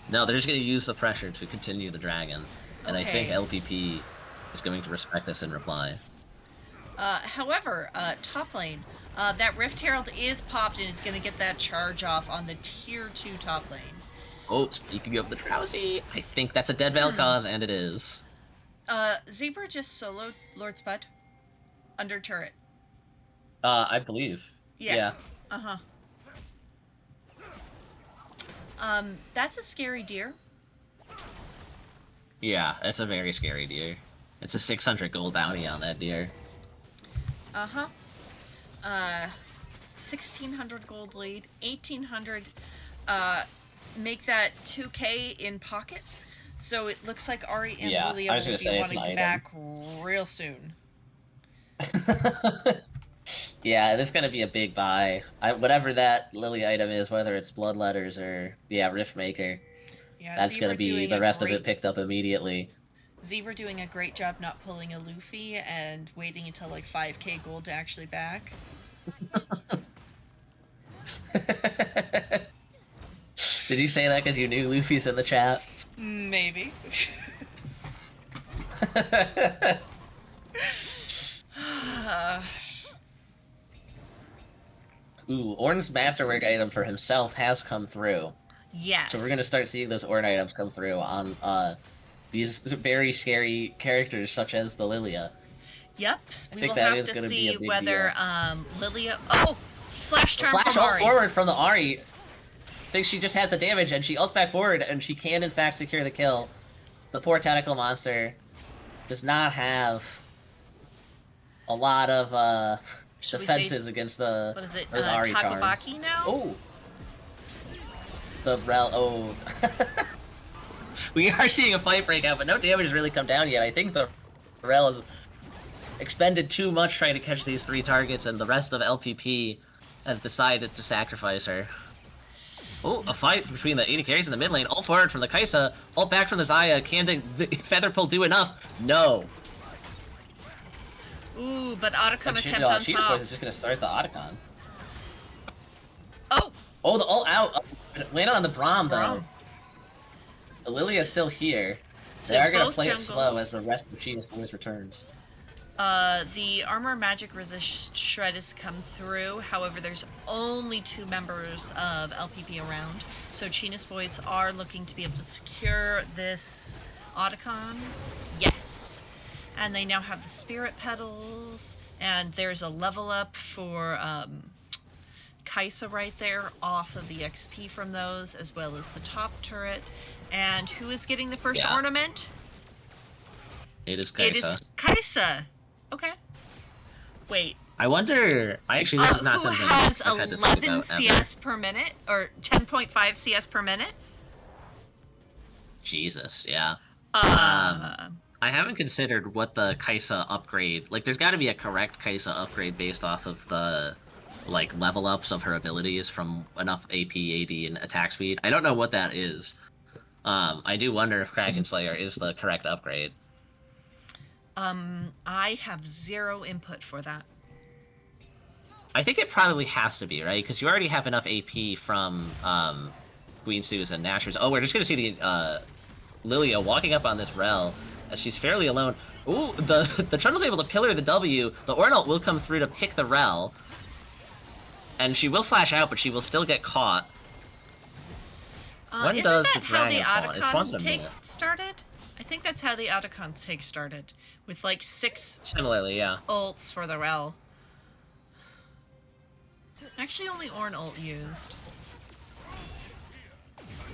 No, they're just going to use the pressure to continue the dragon, and I think LPP is going to respect this in reply. However, top lane, that Rift Herald is popped and it's going to get that charge off on the tier 2 top lane. Oh, speaking of the Drowsy, I think that's a dead Vel'Koz, and it is. Zebra just soloed Lord Spud under turret. I believe. Yeah. Uh-huh. That's a scary deer. Yeah, it's a very scary deer. It's a 600 gold bounty on that deer. Uh-huh. 1,600 gold lead, 1,800, make that 2k in pocket. So it looks like Ari and Lilia will be wanting to back real soon. Yeah, there's gonna be a big buy. Whatever that Lily item is, whether it's Bloodletters or Riftmaker, that's gonna be the rest of it picked up immediately. Zebra doing a great job not pulling a Luffy and waiting until like 5k gold to actually back. Did you say that because you knew Luffy's in the chat? Maybe. Ooh, Ornn's masterwork item for himself has come through. Yes. So we're gonna start seeing those Ornn items come through on these very scary characters such as the Lilia. Yep. We will have to see whether Lilia. Oh, flash charm flash from Ari. Forward from the Ari. Thinks she just has the damage and she ults back forward and she can in fact secure the kill. The poor tentacle monster does not have a lot of defenses against the what is it? those Ari charms. Takobaki now? Oh. The Rel. Oh. We are seeing a fight break out, but no damage has really come down yet. I think the Rel has expended too much trying to catch these 3 targets, and the rest of LPP has decided to sacrifice her. Oh, a fight between the AD carries in the mid lane. Ult forward from the Kai'Sa. Ult back from the Xayah. Can the Feather Pull do enough? No. Ooh, but Otacon attempt on Cheenis top. Boiz is just going to start the Otacon. Oh! Oh, the ult out. Landed on the Braum, though. The Lilia is still here. So they are going to play jungles, it slow as the rest of Cheenis Boiz returns. The armor magic resist shred has come through. However, there's only 2 members of LPP around. So Cheenis Boiz are looking to be able to secure this Otacon. Yes. And they now have the spirit petals. And there's a level up for Kai'Sa right there off of the XP from those, as well as the top turret. And who is getting the first ornament? It is Kai'Sa. It is Kai'Sa. Okay. Wait. I wonder. Actually, this is not something who has I've had to 11 think about CS per minute or 10.5 CS per minute? Jesus, yeah. I haven't considered what the Kai'Sa upgrade. Like, there's got to be a correct Kai'Sa upgrade based off of the like level ups of her abilities from enough AP, AD, and attack speed. I don't know what that is. I do wonder if Kraken Slayer is the correct upgrade. I have 0 input for that. I think it probably has to be, right? Because you already have enough AP from Queen Sue's and Nashor's. Oh, we're just going to see the Lilia walking up on this Rel as she's fairly alone. Ooh, the Trundle's able to pillar the W. The Ornalt will come through to pick the Rel. And she will flash out, but she will still get caught. When does the dragon spawn? It spawns in a minute. Started? I think that's how the Otacon take started. With like 6 similarly, yeah, ults for the Rel. Actually, only Ornn ult used.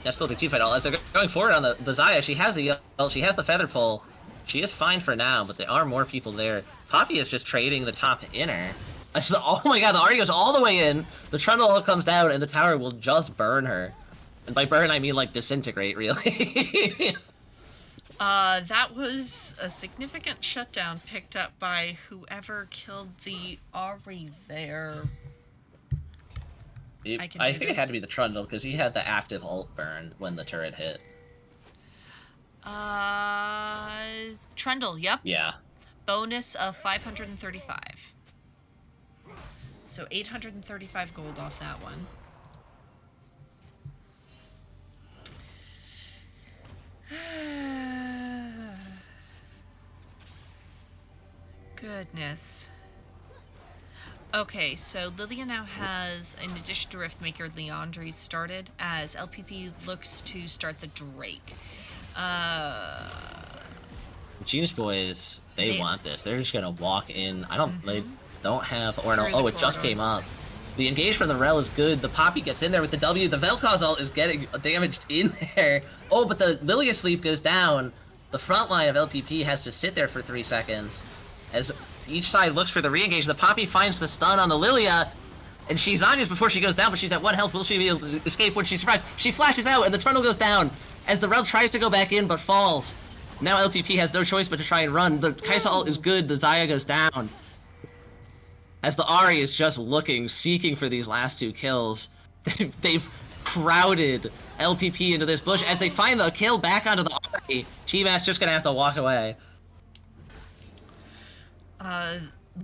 That's still the team fight all. As they're going forward on the Xayah, she has the ult, she has the Feather Pull. She is fine for now, but there are more people there. Poppy is just trading the top inner. Oh my god, the Ahri goes all the way in, the Trundle comes down, and the tower will just burn her. And by burn, I mean, like, disintegrate, really. That was a significant shutdown picked up by whoever killed the Ahri there. I think it had to be the Trundle, because he had the active ult burn when the turret hit. Trundle, yep. Yeah. Bonus of 535. So 835 gold off that one. Goodness. Okay, so Lilia now has, in addition to Riftmaker, Leandri started, as LPP looks to start the Drake. Cheenis boys, they want this. They're just gonna walk in. They don't have Ornal. Through Oh, the it just corridor. came up. The engage from the Rel is good. The Poppy gets in there with the W. The Vel'Koz ult is getting damaged in there. Oh, but the Lilia sleep goes down. The front line of LPP has to sit there for 3 seconds. As each side looks for the re-engage, the Poppy finds the stun on the Lilia. And she's Zanya's before she goes down, but she's at 1 health. Will she be able to escape when she survives? She flashes out, and the Trundle goes down. As the Rel tries to go back in, but falls. Now LPP has no choice but to try and run. The Kai'Sa ult is good. The Xayah goes down. As the Ahri is just looking, seeking for these last 2 kills. They've crowded LPP into this bush. As they find the kill back onto the Ahri, Chima's just gonna have to walk away.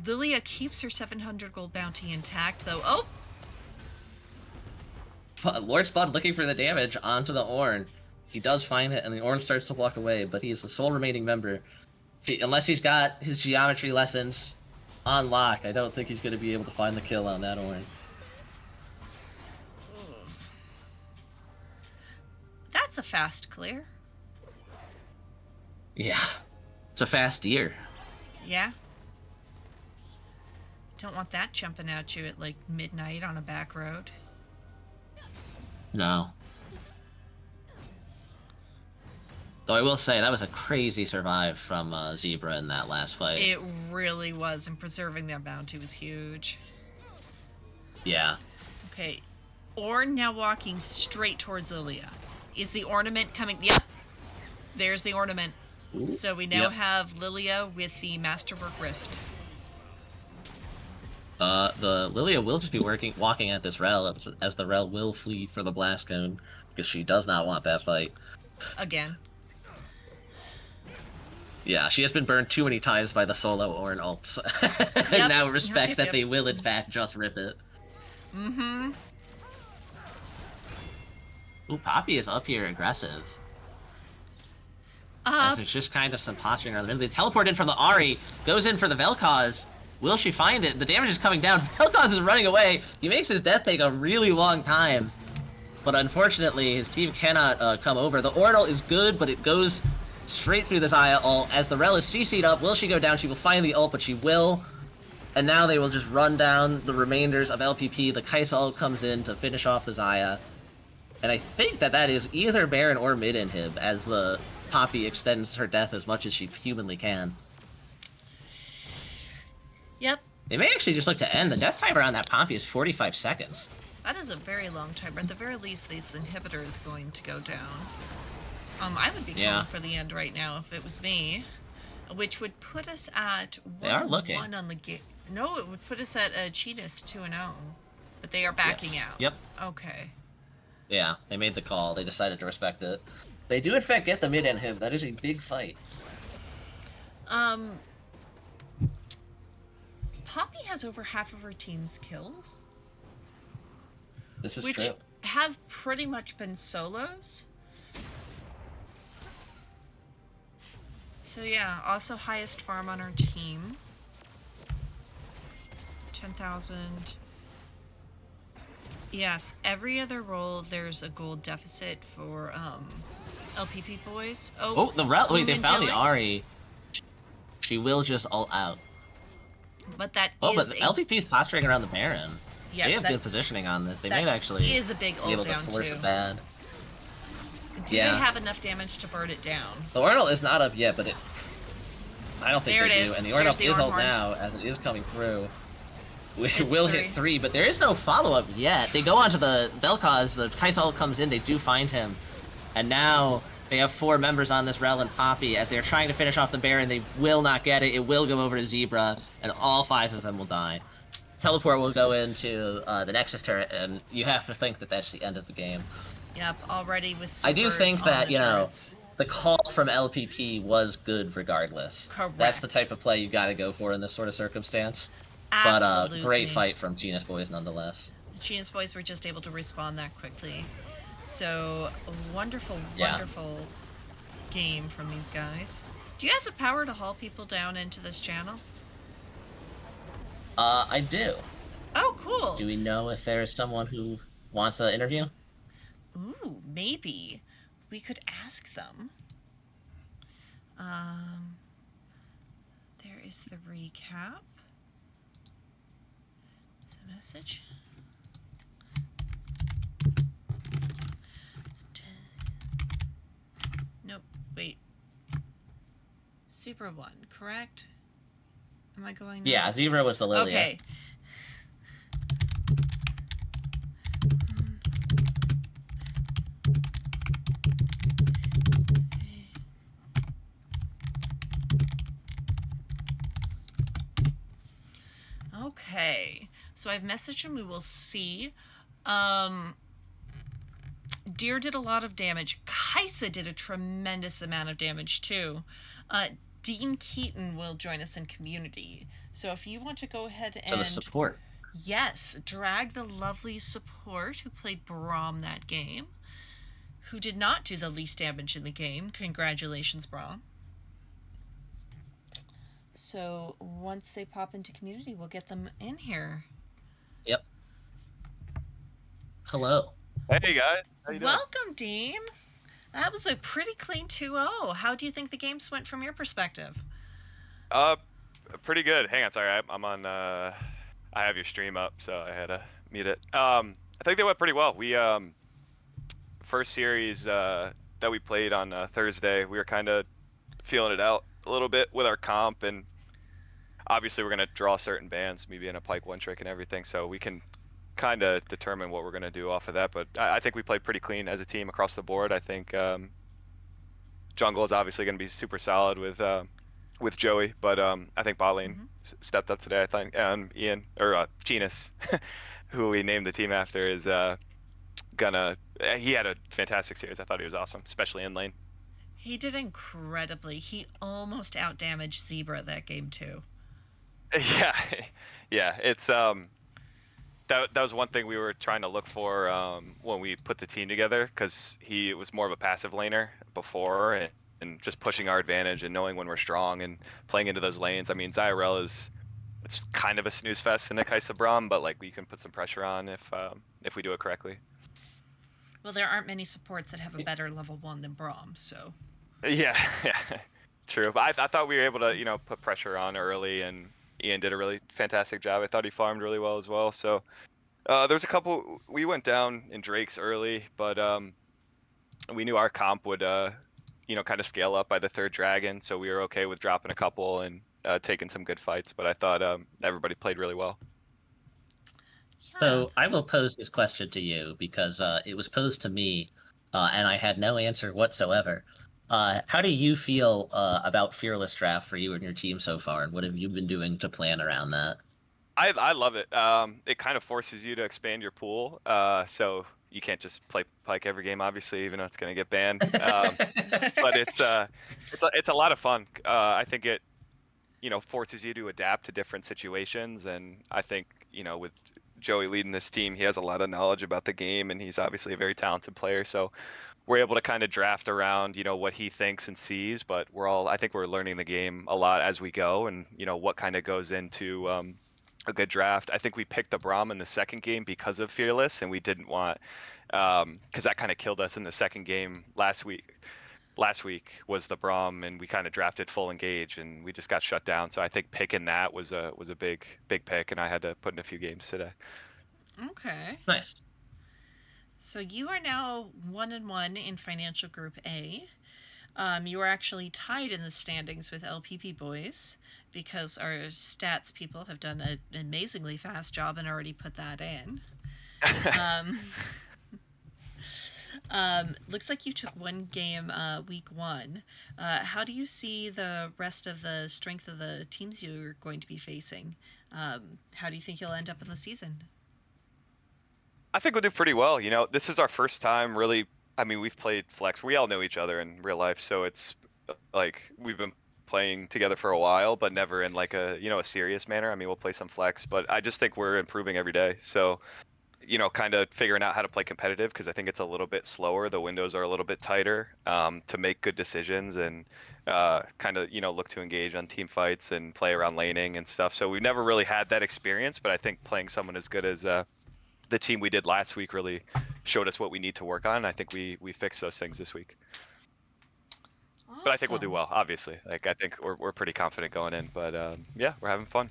Lilia keeps her 700 gold bounty intact, though. Oh! Lord Spud looking for the damage onto the Ornn. He does find it, and the Ornn starts to walk away, but he is the sole remaining member. Unless he's got his geometry lessons on lock, I don't think he's going to be able to find the kill on that Ornn. That's a fast clear. Yeah. It's a fast year. Yeah. Don't want that jumping at you at, like, midnight on a back road. No. Though I will say, that was a crazy survive from Zebra in that last fight. It really was, and preserving their bounty was huge. Yeah. Okay. Ornn now walking straight towards Lilia. Is the ornament coming? Yep. There's the ornament. Ooh. So we now Yep. have Lilia with the Masterwork Rift. The Lilia will just be walking at this Rel, as the Rel will flee for the Blast Cone, because she does not want that fight. Again. Yeah, she has been burned too many times by the solo Ornn ults. Yep. And now respects Yep. that they will in fact just rip it. Mm-hmm. Ooh, Poppy is up here aggressive. As it's just kind of some posturing around the middle. They teleport in from the Ahri, goes in for the Vel'Koz. Will she find it? The damage is coming down. Vel'Koz is running away. He makes his death take a really long time. But unfortunately, his team cannot come over. The Ornal is good, but it goes straight through the Xayah ult. As the Rel is CC'd up, will she go down? She will find the ult, but she will. And now they will just run down the remainders of LPP. The Kai'Sa ult comes in to finish off the Xayah. And I think that is either Baron or mid inhib, as the Poppy extends her death as much as she humanly can. Yep. They may actually just look to end. The death timer on that Poppy is 45 seconds. That is a very long time. At the very least, this inhibitor is going to go down. I would be calling for the end right now if it was me. Which would put us at 1-1 on the game. No, it would put us at Cheenis 2-0. But they are backing out. Yep. Okay. Yeah, they made the call. They decided to respect it. They do in fact get the mid inhib. That is a big fight. Poppy has over half of her team's kills. This is which true. have pretty much been solos. So yeah, also highest farm on our team. 10,000. Yes, every other role there's a gold deficit for LPP boys. Oh, the Rel. Wait, they found the Ari. Ahri. She will just ult out. But that Oh, is but the LPP's posturing around the Baron. Yes, they have good positioning on this. They that might actually is a big be able ult to down force too. it bad. Do they have enough damage to burn it down? The Ornal is not up yet, but I don't think There they it do. is. And the There's Ornal the is ult Ornhorn. now, as it is coming through. We It's will 3. hit 3, but there is no follow-up yet. They go onto the Vel'Koz, the Kai'Sa ult comes in, they do find him. And now they have 4 members on this Rel and Poppy. As they're trying to finish off the Baron, they will not get it. It will go over to Zebra, and all 5 of them will die. Teleport will go into the Nexus turret, and you have to think that that's the end of the game. Yep, already with I do supers think on that, the you know, turrets. the call from LPP was good regardless. Correct. That's the type of play you got to go for in this sort of circumstance. Absolutely. But great fight from Cheenis Boiz nonetheless. Cheenis Boiz were just able to respond that quickly. So, a wonderful, Yeah. wonderful game from these guys. Do you have the power to haul people down into this channel? I do. Oh, cool. Do we know if there's someone who wants an interview? Ooh, maybe. We could ask them. There is the recap. The message. Nope, wait. Zebra 1, correct? Am I going nuts? Yeah, Zebra was the Lilia. Okay. Okay. So I've messaged him. We will see. Deer did a lot of damage. Kaisa did a tremendous amount of damage too. Dean Keaton will join us in community. So if you want to go ahead and... So the support. Yes, drag the lovely support who played Braum that game, who did not do the least damage in the game. Congratulations, Braum. So once they pop into community, we'll get them in here. Yep. Hello. Hey guys, how you doing? Welcome, Dean. That was a pretty clean 2-0. How do you think the games went from your perspective? Pretty good. Hang on, sorry, I'm on. I have your stream up, so I had to mute it. I think they went pretty well. We first series that we played on Thursday, we were kind of feeling it out a little bit with our comp, and obviously we're gonna draw certain bands, me being a Pike one trick and everything, so we can kind of determine what we're gonna do off of that. But I think we played pretty clean as a team across the board. I think jungle is obviously gonna be super solid with Joey, but I think bot lane stepped up today. I think Ian or Cheenis, who we named the team after, is gonna. He had a fantastic series. I thought he was awesome, especially in lane. He did incredibly. He almost outdamaged Zebra that game too. Yeah, yeah. It's that was one thing we were trying to look for when we put the team together, because he was more of a passive laner before, and just pushing our advantage and knowing when we're strong and playing into those lanes. I mean, Zyrel it's kind of a snooze fest in the Kaisa Braum, but like we can put some pressure on if we do it correctly. Well, there aren't many supports that have a better level 1 than Braum, so. Yeah, yeah, true. But I thought we were able to put pressure on early, and Ian did a really fantastic job. I thought he farmed really well as well. So there's a couple. We went down in Drake's early, but we knew our comp would kind of scale up by the third dragon, so we were okay with dropping a couple and taking some good fights. But I thought everybody played really well. Yeah. So I will pose this question to you because it was posed to me, and I had no answer whatsoever. How do you feel about Fearless Draft for you and your team so far, and what have you been doing to plan around that? I love it. It kind of forces you to expand your pool, so you can't just play Pike every game, obviously, even though it's going to get banned. But it's a lot of fun. I think it forces you to adapt to different situations, and I think with Joey leading this team, he has a lot of knowledge about the game, and he's obviously a very talented player. So we're able to kind of draft around what he thinks and sees. But I think we're learning the game a lot as we go, and what kind of goes into a good draft. I think we picked the Braum in the second game because of Fearless, and we didn't want because that kind of killed us in the second game last week. Last week was the Braum, and we kind of drafted full engage, and we just got shut down. So I think picking that was a big pick, and I had to put in a few games today. Okay. Nice. So you are now 1-1 in Financial Group A. You are actually tied in the standings with LPP Boiz, because our stats people have done an amazingly fast job and already put that in. Looks like you took one game week 1. How do you see the rest of the strength of the teams you're going to be facing? How do you think you'll end up in the season? I think we'll do pretty well. This is our first time really I mean, we've played flex. We all know each other in real life, so it's like we've been playing together for a while, but never in like a a serious manner. I mean, we'll play some flex, but I just think we're improving every day. So kind of figuring out how to play competitive because I think it's a little bit slower. The windows are a little bit tighter to make good decisions and kind of look to engage on team fights and play around laning and stuff. So we've never really had that experience, but I think playing someone as good as the team we did last week really showed us what we need to work on. I think we fixed those things this week. But I think we'll do Awesome. well, obviously. Like I think we're pretty confident going in, but yeah, we're having fun.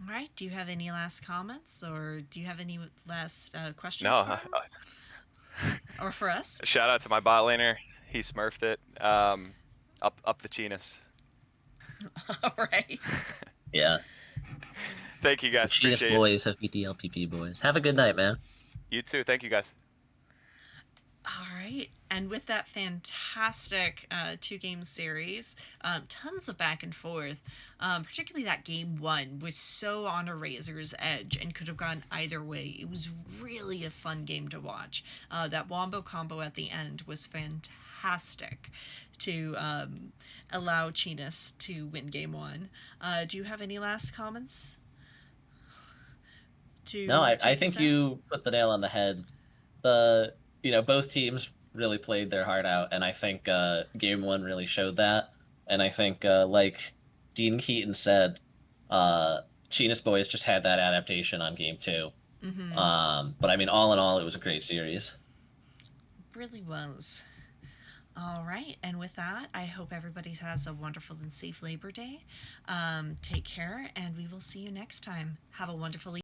All right. Do you have any last comments, or do you have any last questions for No, him or for us? shout out to my bot laner. He smurfed it. Up the Cheenis. All right. Yeah. Thank you The guys. Cheenis Appreciate it. boys have beat the LPP boys. Have a good night, man. You too. Thank you guys. All right. And with that fantastic two-game series, tons of back and forth, particularly that game one was so on a razor's edge and could have gone either way. It was really a fun game to watch. That wombo combo at the end was fantastic to allow Cheenis to win game one. Do you have any last comments No, to I take us think out? you put the nail on the head. Both teams really played their heart out, and I think game one really showed that. And I think, like Dean Keaton said, Cheenis boys just had that adaptation on game two. Mm-hmm. But I mean, all in all, it was a great series. Really was. All right, and with that, I hope everybody has a wonderful and safe Labor Day. Take care, and we will see you next time. Have a wonderful